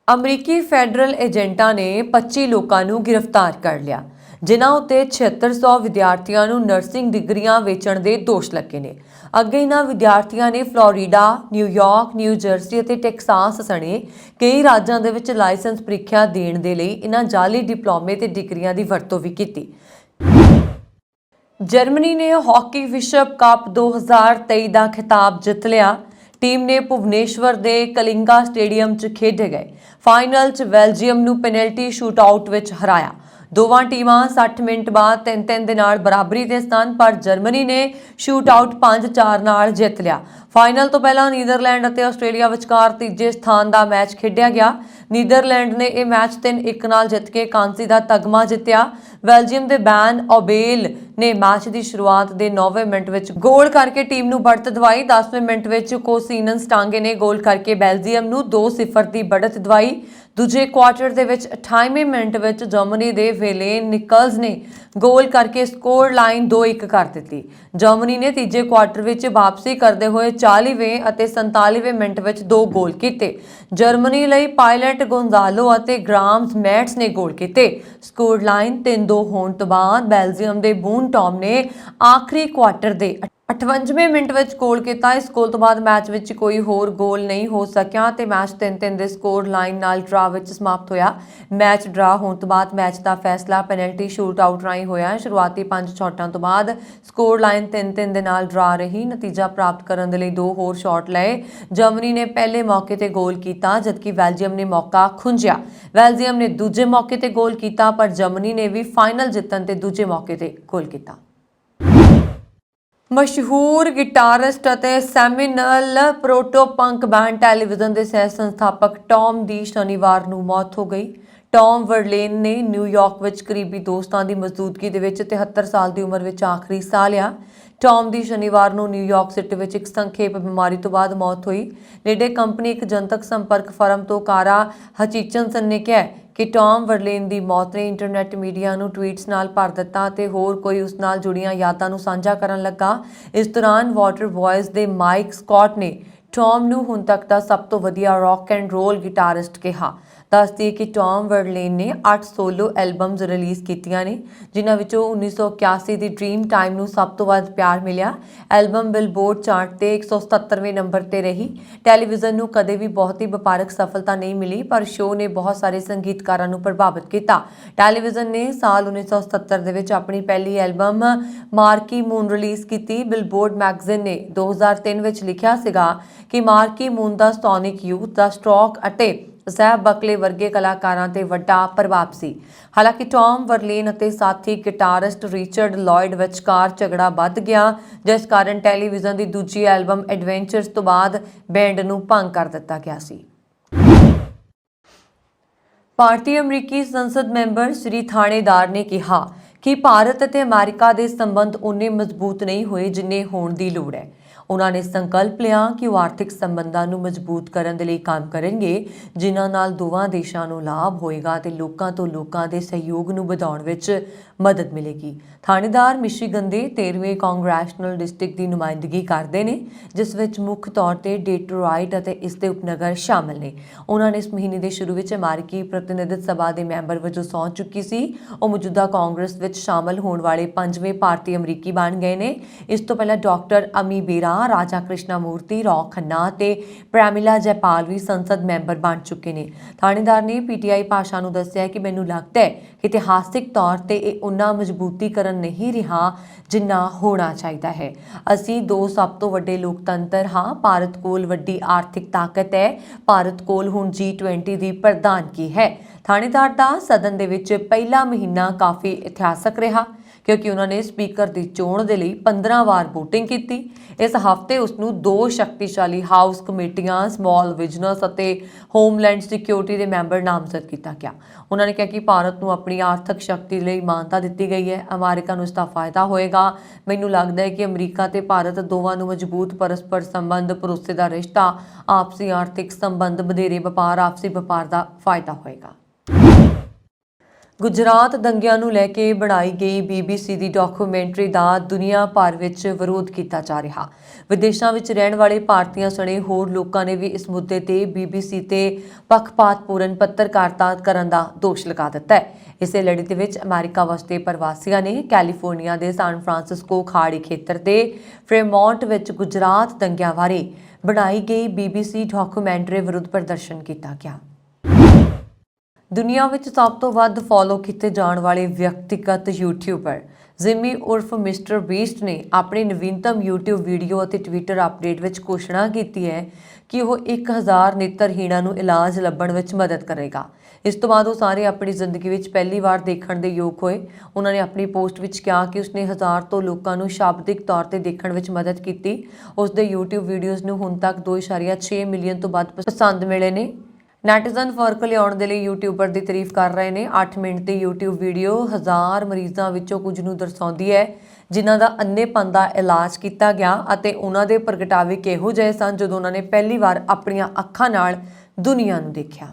ਅਮਰੀਕੀ ਫੈਡਰਲ ਏਜੰਟਾਂ ਨੇ 25 ਲੋਕਾਂ ਨੂੰ ਗ੍ਰਿਫਤਾਰ ਕਰ ਲਿਆ, ਜਿਨ੍ਹਾਂ ਉੱਤੇ 7600 ਵਿਦਿਆਰਥੀਆਂ ਨੂੰ ਨਰਸਿੰਗ ਡਿਗਰੀਆਂ ਵੇਚਣ ਦੇ ਦੋਸ਼ ਲੱਗੇ ਨੇ। ਅੱਗੇ ਇਹਨਾਂ ਵਿਦਿਆਰਥੀਆਂ ਨੇ ਫਲੋਰੀਡਾ, ਨਿਊਯਾਰਕ, ਨਿਊ ਜਰਸੀ ਅਤੇ ਟੈਕਸਾਸ ਸਣੇ ਕਈ ਰਾਜਾਂ ਦੇ ਵਿੱਚ ਲਾਇਸੈਂਸ ਪ੍ਰੀਖਿਆ ਦੇਣ ਦੇ ਲਈ ਇਹਨਾਂ ਜਾਲੀ ਡਿਪਲੋਮੇ ਤੇ ਡਿਗਰੀਆਂ ਦੀ ਵਰਤੋਂ ਵੀ ਕੀਤੀ। ਜਰਮਨੀ ਨੇ ਹਾਕੀ ਵਿਸ਼ਵ ਕੱਪ 2023 ਦਾ ਖਿਤਾਬ ਜਿੱਤ ਲਿਆ। ਟੀਮ ਨੇ ਭੁਵਨੇਸ਼ਵਰ ਦੇ ਕਲਿੰਗਾ ਸਟੇਡੀਅਮ 'ਚ ਖੇਡੇ ਗਏ ਫਾਈਨਲ 'ਚ ਬੈਲਜੀਅਮ ਨੂੰ ਪੈਨਲਟੀ ਸ਼ੂਟਆਊਟ ਵਿੱਚ ਹਰਾਇਆ। ਦੋਵਾਂ ਟੀਮਾਂ 60 ਮਿੰਟ ਬਾਅਦ 3-3 ਦੇ ਨਾਲ ਬਰਾਬਰੀ ਤੇ ਸਨ, ਪਰ ਜਰਮਨੀ ਨੇ ਸ਼ੂਟ ਆਊਟ 5-4 ਨਾਲ ਜਿੱਤ ਲਿਆ। ਫਾਈਨਲ ਤੋਂ ਪਹਿਲਾਂ ਨੀਦਰਲੈਂਡ ਅਤੇ ਆਸਟ੍ਰੇਲੀਆ ਵਿਚਕਾਰ ਤੀਜੇ ਸਥਾਨ ਦਾ ਮੈਚ ਖੇਡਿਆ ਗਿਆ। ਨੀਦਰਲੈਂਡ ਨੇ ਇਹ ਮੈਚ 3-1 ਨਾਲ ਜਿੱਤ ਕੇ ਕਾਂਸੀ ਦਾ ਤਗਮਾ ਜਿੱਤਿਆ। ਬੈਲਜੀਅਮ ਦੇ ਬੈਨ ਓਬੇਲ ਨੇ ਮੈਚ ਦੀ ਸ਼ੁਰੂਆਤ ਦੇ 9ਵੇਂ ਮਿੰਟ ਵਿੱਚ ਗੋਲ ਕਰਕੇ ਟੀਮ ਨੂੰ बढ़त ਦਿਵਾਈ। 10ਵੇਂ ਮਿੰਟ ਵਿੱਚ ਕੋਸੀਨਨ ਸਟਾਂਗੇ ਨੇ ਗੋਲ ਕਰਕੇ ਬੈਲਜੀਅਮ ਨੂੰ 2-0 ਦੀ बढ़त ਦਿਵਾਈ। ਦੂਜੇ ਕੁਆਰਟਰ ਦੇ ਵਿੱਚ 28ਵੇਂ ਮਿੰਟ ਵਿੱਚ ਜਰਮਨੀ ਦੇ ਵੇਲੇਨ ਨਿਕਲਸ ਨੇ ਗੋਲ ਕਰਕੇ ਸਕੋਰ ਲਾਈਨ 2-1 ਕਰ ਦਿੱਤੀ। ਜਰਮਨੀ ਨੇ ਤੀਜੇ ਕੁਆਰਟਰ ਵਿੱਚ ਵਾਪਸੀ ਕਰਦੇ ਹੋਏ 40ਵੇਂ ਅਤੇ 47ਵੇਂ ਮਿੰਟ ਵਿੱਚ 2 ਗੋਲ ਕੀਤੇ। ਜਰਮਨੀ ਲਈ ਪਾਇਲਟ ਗੋਂਜ਼ਾਲੋ ਅਤੇ ਗ੍ਰਾਮਸ ਮੈਟਸ ਨੇ ਗੋਲ ਕੀਤੇ। ਸਕੋਰ ਲਾਈਨ 3-2 ਹੋਣ ਤੋਂ ਬਾਅਦ ਬੈਲਜੀਅਮ ਦੇ ਬੂਨ ਟੌਮ ਨੇ ਆਖਰੀ ਕੁਆਰਟਰ ਦੇ 58ਵੇਂ ਮਿੰਟ ਵਿੱਚ ਗੋਲ ਕੀਤਾ। ਇਸ ਗੋਲ ਤੋਂ ਬਾਅਦ ਮੈਚ ਵਿੱਚ ਕੋਈ ਹੋਰ ਗੋਲ ਨਹੀਂ ਹੋ ਸਕਿਆ ਤੇ ਮੈਚ 3-3 ਦੇ ਸਕੋਰ ਲਾਈਨ ਨਾਲ ਡਰਾ ਵਿੱਚ ਸਮਾਪਤ ਹੋਇਆ। ਮੈਚ ਡਰਾ ਹੋਣ ਤੋਂ ਬਾਅਦ ਮੈਚ ਦਾ ਫੈਸਲਾ ਪੈਨਲਟੀ ਸ਼ੂਟ ਆਊਟ ਰਾਹੀਂ ਹੋਇਆ। ਸ਼ੁਰੂਆਤੀ 5 ਸ਼ਾਟਾਂ ਤੋਂ ਬਾਅਦ ਸਕੋਰ ਲਾਈਨ 3-3 ਦੇ ਨਾਲ ਡਰਾ ਰਹੀ। ਨਤੀਜਾ ਪ੍ਰਾਪਤ ਕਰਨ ਦੇ ਲਈ 2 ਹੋਰ ਸ਼ਾਟ ਲਏ। ਜਰਮਨੀ ਨੇ ਪਹਿਲੇ ਮੌਕੇ ਤੇ ਗੋਲ ਕੀਤਾ, ਜਦਕਿ ਬੈਲਜੀਅਮ ਨੇ ਮੌਕਾ ਖੁੰਝਿਆ। ਬੈਲਜੀਅਮ ਨੇ ਦੂਜੇ ਮੌਕੇ ਤੇ ਗੋਲ ਕੀਤਾ, ਪਰ ਜਰਮਨੀ ਨੇ ਵੀ ਫਾਈਨਲ ਜਿੱਤਣ ਤੇ ਦੂਜੇ ਮੌਕੇ ਤੇ ਗੋਲ ਕੀਤਾ। ਮਸ਼ਹੂਰ ਗਿਟਾਰਿਸਟ ਅਤੇ ਸੈਮੀਨਲ ਪ੍ਰੋਟੋ-ਪੰਕ ਬੈਂਡ ਟੈਲੀਵਿਜ਼ਨ ਦੇ ਸਹਿ ਸੰਸਥਾਪਕ ਟੌਮ ਦੀ ਸ਼ਨੀਵਾਰ ਨੂੰ ਮੌਤ ਹੋ ਗਈ। ਟੌਮ ਵਰਲੇਨ ਨੇ ਨਿਊਯਾਰਕ ਵਿੱਚ ਕਰੀਬੀ ਦੋਸਤਾਂ ਦੀ ਮੌਜੂਦਗੀ ਦੇ ਵਿੱਚ 73 ਸਾਲ ਦੀ ਉਮਰ ਵਿੱਚ ਆਖਰੀ ਸਾਹ ਲਿਆ। ਟੌਮ ਦੀ ਸ਼ਨੀਵਾਰ ਨੂੰ ਨਿਊਯਾਰਕ ਸਿਟੀ ਵਿੱਚ ਇੱਕ ਸੰਖੇਪ ਬਿਮਾਰੀ ਤੋਂ ਬਾਅਦ ਮੌਤ ਹੋਈ। ਨੇੜੇ ਕੰਪਨੀ ਇੱਕ ਜਨਤਕ ਸੰਪਰਕ ਫਰਮ ਤੋਂ ਕਾਰਾ ਹਚਿਨਸਨ ਨੇ ਕਿਹਾ ਕਿ ਟੌਮ ਵਰਲੇਨ ਦੀ ਮੌਤ ਨੇ ਇੰਟਰਨੈਟ ਮੀਡੀਆ ਨੂੰ ਟਵੀਟਸ ਨਾਲ ਭਰ ਦਿੱਤਾ ਅਤੇ ਹੋਰ ਕੋਈ ਉਸ ਨਾਲ ਜੁੜੀਆਂ ਯਾਦਾਂ ਨੂੰ ਸਾਂਝਾ ਕਰਨ ਲੱਗਾ। ਇਸ ਦੌਰਾਨ ਵਾਟਰ ਬॉयਜ਼ ਦੇ ਮਾਈਕ ਸਕਾਟ ਨੇ ਟੌਮ ਨੂੰ ਹੁਣ ਤੱਕ ਦਾ ਸਭ ਤੋਂ ਵਧੀਆ ਰੌਕ ਐਂਡ ਰੋਲ ਗਿਟਾਰਿਸਟ ਕਿਹਾ। ਦੱਸਦੀ ਕਿ ਟੌਮ ਵਰਲੇਨ ਨੇ 8 ਸੋਲੋ ਐਲਬਮਸ ਰਿਲੀਜ਼ ਕੀਤੀਆਂ ਨੇ, ਜਿਨ੍ਹਾਂ ਵਿੱਚੋਂ 1981 ਦੀ ਡ੍ਰੀਮ ਟਾਈਮ ਨੂੰ ਸਭ ਤੋਂ ਵੱਧ ਪਿਆਰ ਮਿਲਿਆ। ਐਲਬਮ ਬਿਲਬੋਰਡ ਚਾਰਟ ਤੇ 177ਵੇਂ ਨੰਬਰ ਤੇ ਰਹੀ। ਟੈਲੀਵਿਜ਼ਨ ਨੂੰ ਕਦੇ ਵੀ ਬਹੁਤੀ ਵਪਾਰਕ ਸਫਲਤਾ ਨਹੀਂ ਮਿਲੀ, ਪਰ ਸ਼ੋਅ ਨੇ ਬਹੁਤ ਸਾਰੇ ਸੰਗੀਤਕਾਰਾਂ ਨੂੰ ਪ੍ਰਭਾਵਿਤ ਕੀਤਾ। ਟੈਲੀਵਿਜ਼ਨ ਨੇ ਸਾਲ 1977 ਦੇ ਵਿੱਚ ਆਪਣੀ ਪਹਿਲੀ ਐਲਬਮ ਮਾਰਕੀ ਮੂਨ ਰਿਲੀਜ਼ ਕੀਤੀ। ਬਿਲਬੋਰਡ ਮੈਗਜ਼ੀਨ ਨੇ 2003 ਵਿੱਚ ਲਿਖਿਆ ਸੀਗਾ ਕਿ ਮਾਰਕੀ ਮੂਨ ਦਾ ਸੋਨਿਕ ਯੂਥ, ਦਾ ਸਟ੍ਰੋਕ ਅਤੇ ਜ਼ੈਬ ਬਕਲੇ ਵਰਗੇ ਕਲਾਕਾਰਾਂ ਤੇ ਵੱਡਾ ਪ੍ਰਭਾਵ ਸੀ। ਹਾਲਾਂਕਿ ਟੌਮ ਵਰਲੇਨ ਅਤੇ ਸਾਥੀ ਗਿਟਾਰਿਸਟ ਰਿਚਰਡ ਲॉयਡ ਵਿਚਕਾਰ ਝਗੜਾ ਵੱਧ ਗਿਆ, ਜਿਸ ਕਾਰਨ ਟੈਲੀਵਿਜ਼ਨ ਦੀ ਦੂਜੀ ਐਲਬਮ ਐਡਵੈਂਚਰਸ ਤੋਂ ਬਾਅਦ ਬੈਂਡ ਨੂੰ ਭੰਗ ਕਰ ਦਿੱਤਾ ਗਿਆ ਸੀ। ਭਾਰਤੀ ਅਮਰੀਕੀ ਸੰਸਦ ਮੈਂਬਰ ਸ਼੍ਰੀ ਥਾਣੇਦਾਰ ਨੇ ਕਿਹਾ ਕਿ ਭਾਰਤ ਅਤੇ ਅਮਰੀਕਾ ਦੇ ਸੰਬੰਧ ਉਨੇ ਮਜ਼ਬੂਤ ਨਹੀਂ ਹੋਏ ਜਿੰਨੇ ਹੋਣ ਦੀ ਲੋੜ ਹੈ। ਉਹਨਾਂ ਨੇ ਸੰਕਲਪ ਲਿਆ ਕਿ ਉਹ ਆਰਥਿਕ ਸੰਬੰਧਾਂ ਨੂੰ ਮਜ਼ਬੂਤ ਕਰਨ ਦੇ ਲਈ ਕੰਮ ਕਰਨਗੇ, ਜਿਨ੍ਹਾਂ ਨਾਲ ਦੋਵਾਂ ਦੇਸ਼ਾਂ ਨੂੰ ਲਾਭ ਹੋਏਗਾ ਤੇ ਲੋਕਾਂ ਤੋਂ ਲੋਕਾਂ ਦੇ ਸਹਿਯੋਗ ਨੂੰ ਵਧਾਉਣ ਵਿੱਚ ਮਦਦ ਮਿਲੇਗੀ। ਥਾਣੇਦਾਰ ਮਿਸ਼ੀਗਨ ਦੇ 13ਵੇਂ ਕਾਂਗਰੈਸ਼ਨਲ ਡਿਸਟ੍ਰਿਕਟ ਦੀ ਨੁਮਾਇੰਦਗੀ ਕਰਦੇ ਨੇ, ਜਿਸ ਵਿੱਚ ਮੁੱਖ ਤੌਰ ਤੇ ਡੇਟਰੋਇਟ ਅਤੇ ਇਸ ਦੇ ਉਪਨਗਰ ਸ਼ਾਮਲ ਨੇ। ਉਹਨਾਂ ਨੇ ਇਸ ਮਹੀਨੇ ਦੇ ਸ਼ੁਰੂ ਵਿੱਚ ਅਮਰੀਕੀ ਪ੍ਰਤੀਨਿਧਤ ਸਭਾ ਦੇ ਮੈਂਬਰ ਵਜੋਂ ਸਹੁੰ ਚੁੱਕੀ ਸੀ। ਉਹ ਮੌਜੂਦਾ ਕਾਂਗਰਸ ਵਿੱਚ ਸ਼ਾਮਲ ਹੋਣ ਵਾਲੇ 5ਵੇਂ ਭਾਰਤੀ ਅਮਰੀਕੀ ਬਣ ਗਏ ਨੇ। ਇਸ ਤੋਂ ਪਹਿਲਾਂ ਡਾਕਟਰ ਅਮੀ ਬੇਰਾ, ਰਾਜਾ ਕ੍ਰਿਸ਼ਨਾ ਮੂਰਤੀ, ਰੌਕ ਖੰਨਾ ਤੇ ਪ੍ਰੈਮਿਲਾ ਜੈਪਾਲ ਵੀ ਸੰਸਦ ਮੈਂਬਰ ਬਣ ਚੁੱਕੇ ਨੇ। ਥਾਣੇਦਾਰ ਨੇ ਪੀਟੀਆਈ ਭਾਸ਼ਾ ਨੂੰ ਦੱਸਿਆ ਕਿ ਮੈਨੂੰ ਲੱਗਦਾ ਹੈ ਕਿ ਇਤਿਹਾਸਿਕ ਤੌਰ ਤੇ ਇਹ ਉਨਾ ਮਜ਼ਬੂਤੀਕਰਨ ਨਹੀਂ ਰਿਹਾ ਜਿੰਨਾ ਹੋਣਾ ਚਾਹੀਦਾ ਹੈ। ਅਸੀਂ 2 ਸਭ ਤੋਂ ਵੱਡੇ ਲੋਕਤੰਤਰ ਹਾਂ। ਭਾਰਤ ਕੋਲ ਵੱਡੀ ਆਰਥਿਕ ਤਾਕਤ ਹੈ। ਭਾਰਤ ਕੋਲ ਹੁਣ G20 ਦੀ ਪ੍ਰਧਾਨਗੀ ਹੈ। ਥਾਣੇਦਾਰ ਦਾ ਸਦਨ ਦੇ ਵਿੱਚ ਪਹਿਲਾ ਮਹੀਨਾ ਕਾਫੀ ਇਤਿਹਾਸਕ ਰਿਹਾ, ਕਿਉਂਕਿ ਉਹਨਾਂ ਨੇ ਸਪੀਕਰ ਦੀ ਚੋਣ ਦੇ ਲਈ 15 ਵਾਰ VOTING ਕੀਤੀ। ਇਸ ਹਫ਼ਤੇ ਉਸ ਨੂੰ 2 ਸ਼ਕਤੀਸ਼ਾਲੀ ਹਾਊਸ ਕਮੇਟੀਆਂ, ਸਮਾਲ ਬਿਜ਼ਨਸ ਅਤੇ ਹੋਮਲੈਂਡ ਸਿਕਿਉਰਿਟੀ ਦੇ ਮੈਂਬਰ ਨਾਮਜ਼ਦ ਕੀਤਾ ਗਿਆ। ਉਹਨਾਂ ਨੇ ਕਿਹਾ ਕਿ ਭਾਰਤ ਨੂੰ ਆਪਣੀ ਆਰਥਿਕ ਸ਼ਕਤੀ ਲਈ ਮਾਨਤਾ ਦਿੱਤੀ ਗਈ ਹੈ। ਅਮਰੀਕਾ ਨੂੰ ਇਸ ਦਾ ਫਾਇਦਾ ਹੋਏਗਾ। ਮੈਨੂੰ ਲੱਗਦਾ ਹੈ ਕਿ ਅਮਰੀਕਾ ਤੇ ਭਾਰਤ ਦੋਵਾਂ ਨੂੰ ਮਜ਼ਬੂਤ ਪਰਸਪਰ ਸੰਬੰਧ, ਭਰੋਸੇ ਦਾ ਰਿਸ਼ਤਾ, ਆਪਸੀ ਆਰਥਿਕ ਸੰਬੰਧ, ਵਧੇਰੇ ਵਪਾਰ, ਆਪਸੀ ਵਪਾਰ ਦਾ ਫਾਇਦਾ ਹੋਏਗਾ। ਗੁਜਰਾਤ ਦੰਗਿਆਂ ਨੂੰ ਲੈ ਕੇ ਬਣਾਈ ਗਈ BBC ਦੀ ਡਾਕੂਮੈਂਟਰੀ ਦਾ ਦੁਨੀਆ ਭਰ ਵਿੱਚ ਵਿਰੋਧ ਕੀਤਾ ਜਾ ਰਿਹਾ। ਵਿਦੇਸ਼ਾਂ ਵਿੱਚ ਰਹਿਣ ਵਾਲੇ ਭਾਰਤੀਆਂ ਸਣੇ ਹੋਰ ਲੋਕਾਂ ਨੇ ਵੀ ਇਸ ਮੁੱਦੇ ਤੇ BBC ਤੇ ਪੱਖਪਾਤਪੂਰਨ ਪੱਤਰਕਾਰਤਾ ਕਰਨ ਦਾ ਦੋਸ਼ ਲਗਾ ਦਿੱਤਾ ਹੈ। ਇਸੇ ਲੜੀ ਦੇ ਵਿੱਚ ਅਮਰੀਕਾ ਵਸਦੇ ਪ੍ਰਵਾਸੀਆਂ ਨੇ ਕੈਲੀਫੋਰਨੀਆ ਦੇ ਸਾਨ ਫਰਾਂਸਿਸਕੋ ਖਾੜੀ ਖੇਤਰ ਦੇ ਫਰੇਮੌਂਟ ਵਿੱਚ ਗੁਜਰਾਤ ਦੰਗਿਆਂ ਬਾਰੇ ਬਣਾਈ ਗਈ BBC ਡਾਕੂਮੈਂਟਰੀ ਵਿਰੁੱਧ ਪ੍ਰਦਰਸ਼ਨ ਕੀਤਾ ਗਿਆ। ਦੁਨੀਆ ਵਿੱਚ ਸਭ ਤੋਂ ਵੱਧ ਫੋਲੋ ਕੀਤੇ ਜਾਣ ਵਾਲੇ ਵਿਅਕਤੀਗਤ ਯੂਟਿਊਬਰ ਜਿਮੀ ਉਰਫ ਮਿਸਟਰ ਬੀਸਟ ਨੇ ਆਪਣੀ ਨਵੀਨਤਮ YouTube ਵੀਡੀਓ ਅਤੇ ਟਵਿੱਟਰ ਅਪਡੇਟ ਵਿੱਚ ਘੋਸ਼ਣਾ ਕੀਤੀ ਹੈ ਕਿ ਉਹ 1000 ਨੇਤਰਹੀਣਾਂ ਨੂੰ ਇਲਾਜ ਲੱਭਣ ਵਿੱਚ ਮਦਦ ਕਰੇਗਾ। ਇਸ ਤੋਂ ਬਾਅਦ ਉਹ ਸਾਰੇ ਆਪਣੀ ਜ਼ਿੰਦਗੀ ਵਿੱਚ ਪਹਿਲੀ ਵਾਰ ਦੇਖਣ ਦੇ ਯੋਗ ਹੋਏ। ਉਹਨਾਂ ਨੇ ਆਪਣੀ ਪੋਸਟ ਵਿੱਚ ਕਿਹਾ ਕਿ ਉਸਨੇ 1000 ਤੋਂ ਲੋਕਾਂ ਨੂੰ ਸ਼ਾਬਦਿਕ ਤੌਰ ਤੇ ਦੇਖਣ ਵਿੱਚ ਮਦਦ ਕੀਤੀ। ਉਸ ਦੇ YouTube ਵੀਡੀਓਜ਼ ਨੂੰ ਹੁਣ ਤੱਕ 2.6 ਮਿਲੀਅਨ ਤੋਂ ਵੱਧ ਪਸੰਦ ਮਿਲੇ ਨੇ। ਨੈਟੀਜ਼ਨ ਫਰਕ ਲਿਆਉਣ ਦੇ ਲਈ ਯੂਟਿਊਬਰ ਦੀ ਤਾਰੀਫ ਕਰ ਰਹੇ ਨੇ। 8 ਮਿੰਟ ਦੀ YouTube ਵੀਡੀਓ 1000 ਮਰੀਜ਼ਾਂ ਵਿੱਚੋਂ ਕੁਝ ਨੂੰ ਦਰਸਾਉਂਦੀ ਹੈ ਜਿਨ੍ਹਾਂ ਦਾ ਅੰਨ੍ਹੇਪਣ ਦਾ ਇਲਾਜ ਕੀਤਾ ਗਿਆ ਅਤੇ ਉਹਨਾਂ ਦੇ ਪ੍ਰਗਟਾਵੇ ਕਿਹੋ ਜਿਹੇ ਸਨ ਜਦੋਂ ਉਹਨਾਂ ਨੇ ਪਹਿਲੀ ਵਾਰ ਆਪਣੀਆਂ ਅੱਖਾਂ ਨਾਲ ਦੁਨੀਆ ਨੂੰ ਦੇਖਿਆ।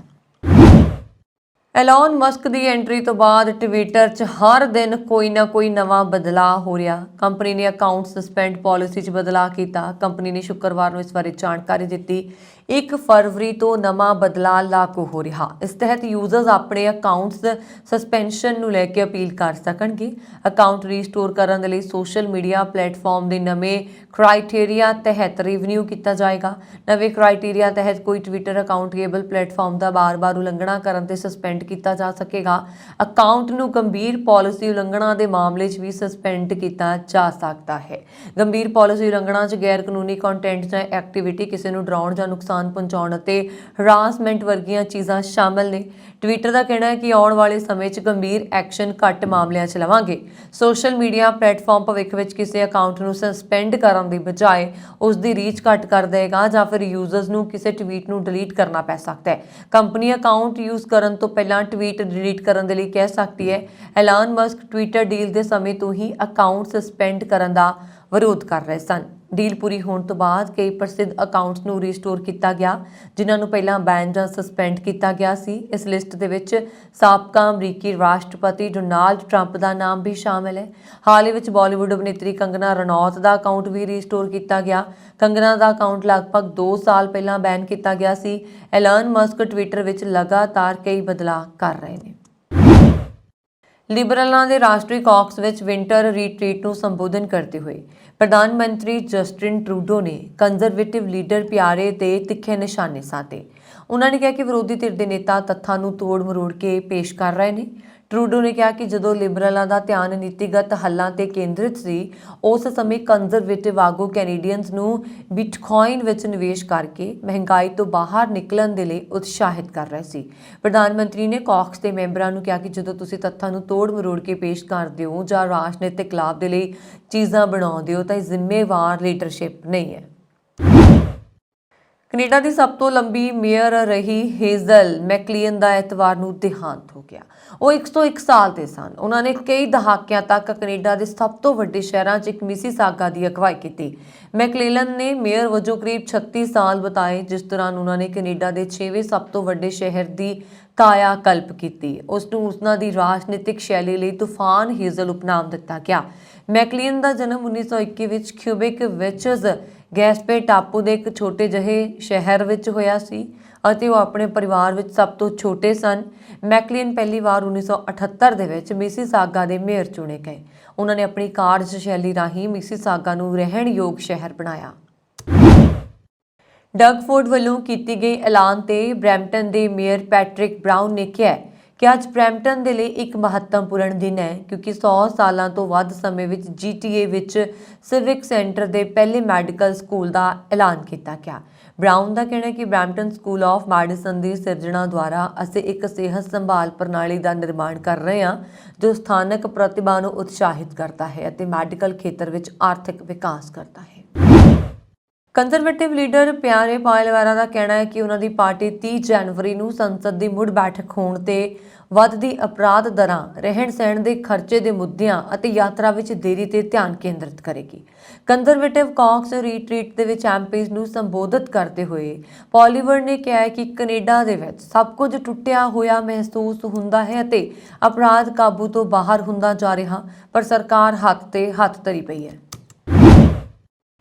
ਐਲਨ ਮਸਕ ਦੀ ਐਂਟਰੀ ਤੋਂ ਬਾਅਦ ਟਵਿੱਟਰ 'ਚ ਹਰ ਦਿਨ ਕੋਈ ਨਾ ਕੋਈ ਨਵਾਂ ਬਦਲਾਅ ਹੋ ਰਿਹਾ। ਕੰਪਨੀ ਨੇ ਅਕਾਊਂਟ ਸਸਪੈਂਡ ਪਾਲਿਸੀ 'ਚ ਬਦਲਾਅ ਕੀਤਾ। ਕੰਪਨੀ ਨੇ ਸ਼ੁੱਕਰਵਾਰ ਨੂੰ ਇਸ ਬਾਰੇ ਜਾਣਕਾਰੀ ਦਿੱਤੀ। 1 ਫਰਵਰੀ ਤੋਂ ਨਵਾਂ ਬਦਲਾਅ ਲਾਗੂ ਹੋ ਰਿਹਾ। ਇਸ ਤਹਿਤ ਯੂਜ਼ਰਸ ਆਪਣੇ ਅਕਾਊਂਟਸ ਸਸਪੈਂਸ਼ਨ ਨੂੰ ਲੈ ਕੇ ਅਪੀਲ ਕਰ ਸਕਣਗੇ। ਅਕਾਊਂਟ ਰੀਸਟੋਰ ਕਰਨ ਦੇ ਲਈ ਸੋਸ਼ਲ ਮੀਡੀਆ ਪਲੇਟਫਾਰਮ ਦੇ ਨਵੇਂ ਕ੍ਰਾਈਟੇਰੀਆ ਤਹਿਤ ਰਿਵਿਊ ਕੀਤਾ ਜਾਏਗਾ। ਨਵੇਂ ਕ੍ਰਾਈਟੇਰੀਆ ਤਹਿਤ ਕੋਈ ਟਵਿੱਟਰ ਅਕਾਊਂਟ ਕੇਬਲ ਪਲੇਟਫਾਰਮ ਦਾ ਬਾਰ-ਬਾਰ ਉਲੰਘਣਾ ਕਰਨ ਤੇ ਸਸਪੈਂਡ ਕੀਤਾ ਜਾ ਸਕੇਗਾ। ਅਕਾਊਂਟ ਨੂੰ ਗੰਭੀਰ ਪਾਲਿਸੀ ਉਲੰਘਣਾ ਦੇ ਮਾਮਲੇ 'ਚ ਵੀ ਸਸਪੈਂਡ ਕੀਤਾ ਜਾ ਸਕਦਾ ਹੈ। ਗੰਭੀਰ ਪਾਲਿਸੀ ਉਲੰਘਣਾ 'ਚ ਗੈਰ ਕਾਨੂੰਨੀ ਕੰਟੈਂਟ ਜਾਂ ਐਕਟੀਵਿਟੀ, ਕਿਸੇ ਨੂੰ ਡਰਾਉਣ ਜਾਂ ਨੁਕਸਾਨ ਪਹੁੰਚਾਉਣ ਅਤੇ ਹਰਾਸਮੈਂਟ ਵਰਗੀਆਂ ਚੀਜ਼ਾਂ ਸ਼ਾਮਲ ਨੇ। ਟਵਿੱਟਰ ਦਾ ਕਹਿਣਾ ਹੈ ਕਿ ਆਉਣ ਵਾਲੇ ਸਮੇਂ 'ਚ ਗੰਭੀਰ ਐਕਸ਼ਨ ਘੱਟ ਮਾਮਲਿਆਂ 'ਚ ਲਵਾਂਗੇ। ਸੋਸ਼ਲ ਮੀਡੀਆ ਪਲੇਟਫਾਰਮ ਭਵਿੱਖ ਵਿੱਚ ਕਿਸੇ ਅਕਾਊਂਟ ਨੂੰ ਸਸਪੈਂਡ ਕਰਨ ਦੀ ਬਜਾਏ ਉਸ ਦੀ ਰੀਚ ਘੱਟ ਕਰ ਦੇਗਾ ਜਾਂ ਫਿਰ ਯੂਜ਼ਰਸ ਨੂੰ ਕਿਸੇ ਟਵੀਟ ਨੂੰ ਡਿਲੀਟ ਕਰਨਾ ਪੈ ਸਕਦਾ ਹੈ। ਕੰਪਨੀ ਅਕਾਊਂਟ ਯੂਜ਼ ਕਰਨ ਤੋਂ ਪਹਿਲਾਂ ਟਵੀਟ ਡਿਲੀਟ ਕਰਨ ਦੇ ਲਈ ਕਹਿ ਸਕਦੀ ਹੈ। ਐਲਨ ਮਸਕ ਟਵਿੱਟਰ ਡੀਲ ਦੇ ਸਮੇਂ ਤੋਂ ਹੀ ਅਕਾਊਂਟ ਸਸਪੈਂਡ ਕਰਨ ਦਾ ਵਿਰੋਧ ਕਰ ਰਹੇ ਸਨ। ਡੀਲ ਪੂਰੀ ਹੋਣ ਤੋਂ ਬਾਅਦ ਕਈ ਪ੍ਰਸਿੱਧ ਅਕਾਊਂਟਸ ਨੂੰ ਰੀਸਟੋਰ ਕੀਤਾ ਗਿਆ ਜਿਨ੍ਹਾਂ ਨੂੰ ਪਹਿਲਾਂ ਬੈਨ ਜਾਂ ਸਸਪੈਂਡ ਕੀਤਾ ਗਿਆ ਸੀ। ਇਸ ਲਿਸਟ ਦੇ ਵਿੱਚ ਸਾਬਕਾ ਅਮਰੀਕੀ ਰਾਸ਼ਟਰਪਤੀ ਡੋਨਾਲਡ ਟਰੰਪ ਦਾ ਨਾਮ ਵੀ ਸ਼ਾਮਿਲ ਹੈ। ਹਾਲ ਹੀ ਵਿੱਚ ਬਾਲੀਵੁੱਡ ਅਭਿਨੇਤਰੀ ਕੰਗਨਾ ਰਣੌਤ ਦਾ ਅਕਾਊਂਟ ਵੀ ਰੀਸਟੋਰ ਕੀਤਾ ਗਿਆ। ਕੰਗਨਾ ਦਾ ਅਕਾਊਂਟ ਲਗਭਗ 2 ਸਾਲ ਪਹਿਲਾਂ ਬੈਨ ਕੀਤਾ ਗਿਆ ਸੀ। ਐਲਨ ਮਸਕ ਟਵਿੱਟਰ ਵਿੱਚ ਲਗਾਤਾਰ ਕਈ ਬਦਲਾਅ ਕਰ ਰਹੇ ਨੇ। ਲਿਬਰਲਾਂ ਦੇ ਰਾਸ਼ਟਰੀ ਕਾਕਸ ਵਿੱਚ ਵਿੰਟਰ ਰੀਟਰੀਟ ਨੂੰ ਸੰਬੋਧਨ ਕਰਦੇ ਹੋਏ ਪ੍ਰਧਾਨ ਮੰਤਰੀ ਜਸਟਿਨ ਟਰੂਡੋ ਨੇ ਕੰਜ਼ਰਵੇਟਿਵ ਲੀਡਰ ਪਿਆਰੇ ਤੇ ਤਿੱਖੇ ਨਿਸ਼ਾਨੇ ਸਾਧੇ। ਉਹਨਾਂ ਨੇ ਕਿਹਾ ਕਿ ਵਿਰੋਧੀ ਧਿਰ ਦੇ ਨੇਤਾ ਤੱਥਾਂ ਨੂੰ ਤੋੜ ਮਰੋੜ ਕੇ ਪੇਸ਼ ਕਰ ਰਹੇ ਨੇ। ਟਰੂਡੋ ਨੇ ਕਿਹਾ ਕਿ ਜਦੋਂ ਲਿਬਰਲਾਂ ਦਾ ਧਿਆਨ ਨੀਤੀਗਤ ਹੱਲਾਂ ਤੇ ਕੇਂਦਰਿਤ ਸੀ, ਉਸ ਸਮੇਂ ਕੰਜ਼ਰਵੇਟਿਵ ਆਗੂ ਕੈਨੇਡੀਅਨਸ ਨੂੰ ਬਿਟਕੋਇਨ ਵਿੱਚ ਨਿਵੇਸ਼ ਕਰਕੇ ਮਹਿੰਗਾਈ ਤੋਂ ਬਾਹਰ ਨਿਕਲਣ ਦੇ ਲਈ ਉਤਸ਼ਾਹਿਤ ਕਰ ਰਹੇ ਸੀ। ਪ੍ਰਧਾਨ ਮੰਤਰੀ ਨੇ ਕਾਕਸ ਦੇ ਮੈਂਬਰਾਂ ਨੂੰ ਕਿਹਾ ਕਿ ਜਦੋਂ ਤੁਸੀਂ ਤੱਥਾਂ ਨੂੰ ਤੋੜ ਮਰੋੜ ਕੇ ਪੇਸ਼ ਕਰਦੇ ਹੋ ਜਾਂ ਰਾਜਨੀਤਿਕ ਲਾਭ ਦੇ ਲਈ ਚੀਜ਼ਾਂ ਬਣਾਉਂਦੇ ਹੋ ਤਾਂ ਇਹ ਜ਼ਿੰਮੇਵਾਰ ਲੀਡਰਸ਼ਿਪ ਨਹੀਂ ਹੈ। ਕੈਨੇਡਾ ਦੀ ਸਭ ਤੋਂ ਲੰਬੀ ਮੇਅਰ ਰਹੀ ਹੇਜ਼ਲ ਮੈਕਲੀਅਨ ਦਾ ਐਤਵਾਰ ਨੂੰ ਦੇਹਾਂਤ ਹੋ ਗਿਆ। ਉਹ 101 ਸਾਲ ਦੇ ਸਨ। ਉਹਨਾਂ ਨੇ ਕਈ ਦਹਾਕਿਆਂ ਤੱਕ ਕੈਨੇਡਾ ਦੇ ਸਭ ਤੋਂ ਵੱਡੇ ਸ਼ਹਿਰਾਂ 'ਚ ਇੱਕ ਮਿਸੀਸਾਗਾ ਦੀ ਅਗਵਾਈ ਕੀਤੀ। ਮੈਕਲੀਅਨ ਨੇ ਮੇਅਰ ਵਜੋਂ ਕਰੀਬ 36 ਸਾਲ ਬਿਤਾਏ, ਜਿਸ ਦੌਰਾਨ ਉਹਨਾਂ ਨੇ ਕੈਨੇਡਾ ਦੇ 6ਵੇਂ ਸਭ ਤੋਂ ਵੱਡੇ ਸ਼ਹਿਰ ਦੀ ਕਾਇਆ ਕਲਪ ਕੀਤੀ। ਉਸ ਨੂੰ ਉਹਨਾਂ ਦੀ ਰਾਜਨੀਤਿਕ ਸ਼ੈਲੀ ਲਈ ਤੂਫਾਨ ਹੇਜ਼ਲ ਉਪਨਾਮ ਦਿੱਤਾ ਗਿਆ। ਮੈਕਲੀਅਨ ਦਾ ਜਨਮ 1921 ਵਿੱਚ ਕਿਊਬਿਕ ਵਿਚਜ਼ ਗੈਸਪੇ ਟਾਪੂ ਦੇ ਇੱਕ ਛੋਟੇ ਜਿਹੇ ਸ਼ਹਿਰ ਵਿੱਚ ਹੋਇਆ ਸੀ ਅਤੇ ਉਹ ਆਪਣੇ ਪਰਿਵਾਰ ਵਿੱਚ ਸਭ ਤੋਂ ਛੋਟੇ ਸਨ। ਮੈਕਲੀਅਨ ਪਹਿਲੀ ਵਾਰ 1978 ਦੇ ਵਿੱਚ ਮਿਸੀਸਾਗਾ ਦੇ ਮੇਅਰ ਚੁਣੇ ਗਏ। ਉਹਨਾਂ ਨੇ ਆਪਣੀ ਕਾਰਜਸ਼ੈਲੀ ਰਾਹੀਂ ਮਿਸੀਸਾਗਾ ਨੂੰ ਰਹਿਣਯੋਗ ਸ਼ਹਿਰ ਬਣਾਇਆ। ਡਗ ਫੋਰਡ ਵੱਲੋਂ ਕੀਤੀ ਗਈ ਐਲਾਨ ਤੇ ਬਰੈਂਪਟਨ ਦੇ ਮੇਅਰ ਪੈਟਰਿਕ ਬਰਾਊਨ ਨੇ ਕਿਹਾ ਕਿ ਅੱਜ ਬਰੈਂਪਟਨ ਦੇ ਲਈ ਇੱਕ ਮਹੱਤਵਪੂਰਨ ਦਿਨ ਹੈ ਕਿਉਂਕਿ 100 ਸਾਲਾਂ ਤੋਂ ਵੱਧ ਸਮੇਂ ਵਿੱਚ GTA ਵਿੱਚ ਸਿਵਿਕ ਸੈਂਟਰ ਦੇ ਪਹਿਲੇ ਮੈਡੀਕਲ ਸਕੂਲ ਦਾ ਐਲਾਨ ਕੀਤਾ ਗਿਆ। ਬਰਾਊਨ ਦਾ ਕਹਿਣਾ ਹੈ ਕਿ ਬਰੈਂਪਟਨ ਸਕੂਲ ਆਫ ਮੈਡੀਸਨ ਦੀ ਸਿਰਜਣਾ ਦੁਆਰਾ ਅਸੀਂ ਇੱਕ ਸਿਹਤ ਸੰਭਾਲ ਪ੍ਰਣਾਲੀ ਦਾ ਨਿਰਮਾਣ ਕਰ ਰਹੇ ਹਾਂ ਜੋ ਸਥਾਨਕ ਪ੍ਰਤਿਭਾ ਨੂੰ ਉਤਸ਼ਾਹਿਤ ਕਰਦਾ ਹੈ ਅਤੇ ਮੈਡੀਕਲ ਖੇਤਰ ਵਿੱਚ ਆਰਥਿਕ ਵਿਕਾਸ ਕਰਦਾ ਹੈ। ਕੰਜ਼ਰਵੇਟਿਵ ਲੀਡਰ ਪਿਆਰੇ ਪਾਇਲਵਾਰਾ ਦਾ ਕਹਿਣਾ ਹੈ ਕਿ ਉਹਨਾਂ ਦੀ ਪਾਰਟੀ 30 ਜਨਵਰੀ ਨੂੰ ਸੰਸਦ ਦੀ ਮੁੜ ਬੈਠਕ ਹੋਣ ਤੇ ਵੱਧਦੀ ਅਪਰਾਧ ਦਰਾਂ, ਰਹਿਣ-ਸਹਿਣ ਦੇ ਖਰਚੇ ਦੇ ਮੁੱਦਿਆਂ ਅਤੇ ਯਾਤਰਾ ਵਿੱਚ ਦੇਰੀ ਤੇ ਧਿਆਨ ਕੇਂਦਰਿਤ ਕਰੇਗੀ। ਕੰਜ਼ਰਵੇਟਿਵ ਕਾਕਸ ਰੀਟਰੀਟ ਦੇ ਵਿੱਚ ਐਮਪੀਜ਼ ਨੂੰ ਸੰਬੋਧਿਤ ਕਰਦੇ ਹੋਏ ਪਾਇਲਵਾਰਾ ਨੇ ਕਿਹਾ ਕਿ ਕੈਨੇਡਾ ਦੇ ਵਿੱਚ ਸਭ ਕੁਝ ਟੁੱਟਿਆ ਹੋਇਆ ਮਹਿਸੂਸ ਹੁੰਦਾ ਹੈ ਅਤੇ ਅਪਰਾਧ ਕਾਬੂ ਤੋਂ ਬਾਹਰ ਹੁੰਦਾ ਜਾ ਰਿਹਾ, ਪਰ ਸਰਕਾਰ ਹੱਥ ਤੇ ਹੱਥ ਧਰੀ ਪਈ ਹੈ।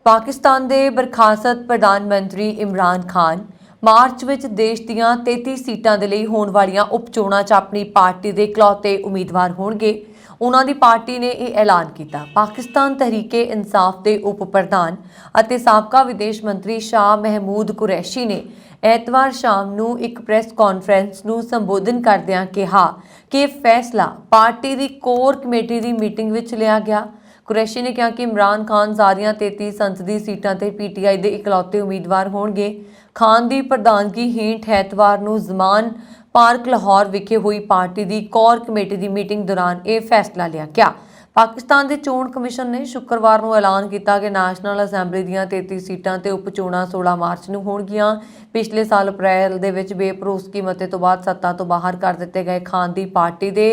ਪਾਕਿਸਤਾਨ ਦੇ ਬਰਖਾਸਤ ਪ੍ਰਧਾਨ ਮੰਤਰੀ ਇਮਰਾਨ ਖਾਨ ਮਾਰਚ ਵਿੱਚ ਦੇਸ਼ ਦੀਆਂ 33 ਸੀਟਾਂ ਦੇ ਲਈ ਹੋਣ ਵਾਲੀਆਂ ਉਪਚੋਣਾਂ 'ਚ ਆਪਣੀ ਪਾਰਟੀ ਦੇ ਇਕਲੌਤੇ ਉਮੀਦਵਾਰ ਹੋਣਗੇ। ਉਹਨਾਂ ਦੀ ਪਾਰਟੀ ਨੇ ਇਹ ਐਲਾਨ ਕੀਤਾ। ਪਾਕਿਸਤਾਨ ਤਹਿਰੀਕੇ ਇਨਸਾਫ ਦੇ ਉਪ ਪ੍ਰਧਾਨ ਅਤੇ ਸਾਬਕਾ ਵਿਦੇਸ਼ ਮੰਤਰੀ ਸ਼ਾਹ ਮਹਿਮੂਦ ਕੁਰੈਸ਼ੀ ਨੇ ਐਤਵਾਰ ਸ਼ਾਮ ਨੂੰ ਇੱਕ ਪ੍ਰੈਸ ਕਾਨਫਰੰਸ ਨੂੰ ਸੰਬੋਧਨ ਕਰਦਿਆਂ ਕਿਹਾ ਕਿ ਇਹ ਫੈਸਲਾ ਪਾਰਟੀ ਦੀ ਕੋਰ ਕਮੇਟੀ ਦੀ ਮੀਟਿੰਗ ਵਿੱਚ ਲਿਆ ਗਿਆ। ਕੁਰੈਸ਼ੀ ਨੇ ਕਿਹਾ ਕਿ ਇਮਰਾਨ ਖਾਨ ਸਾਰੀਆਂ 33 ਸੰਸਦੀ ਸੀਟਾਂ ਤੇ PTI ਦੇ ਇਕਲੌਤੇ ਉਮੀਦਵਾਰ ਹੋਣਗੇ। ਖਾਨ ਦੀ ਪ੍ਰਧਾਨਗੀ ਹੇਠ ਐਤਵਾਰ ਨੂੰ ਜ਼ਮਾਨ ਪਾਰਕ ਲਾਹੌਰ ਵਿਖੇ ਹੋਈ ਪਾਰਟੀ ਦੀ ਕੋਰ ਕਮੇਟੀ ਦੀ ਮੀਟਿੰਗ ਦੌਰਾਨ ਇਹ ਫੈਸਲਾ ਲਿਆ ਗਿਆ। ਪਾਕਿਸਤਾਨ ਦੇ ਚੋਣ ਕਮਿਸ਼ਨ ਨੇ ਸ਼ੁੱਕਰਵਾਰ ਨੂੰ ਐਲਾਨ ਕੀਤਾ ਕਿ ਨੈਸ਼ਨਲ ਅਸੈਂਬਲੀ ਦੀਆਂ 33 ਸੀਟਾਂ ਤੇ ਉਪ ਚੋਣਾਂ 16 ਮਾਰਚ ਨੂੰ ਹੋਣਗੀਆਂ। ਪਿਛਲੇ ਸਾਲ ਅਪ੍ਰੈਲ ਦੇ ਵਿੱਚ ਬੇਭਰੋਸਗੀ ਮਤੇ ਤੋਂ ਬਾਅਦ ਸੱਤਾ ਤੋਂ ਬਾਹਰ ਕਰ ਦਿੱਤੇ ਗਏ ਖਾਨ ਦੀ ਪਾਰਟੀ ਦੇ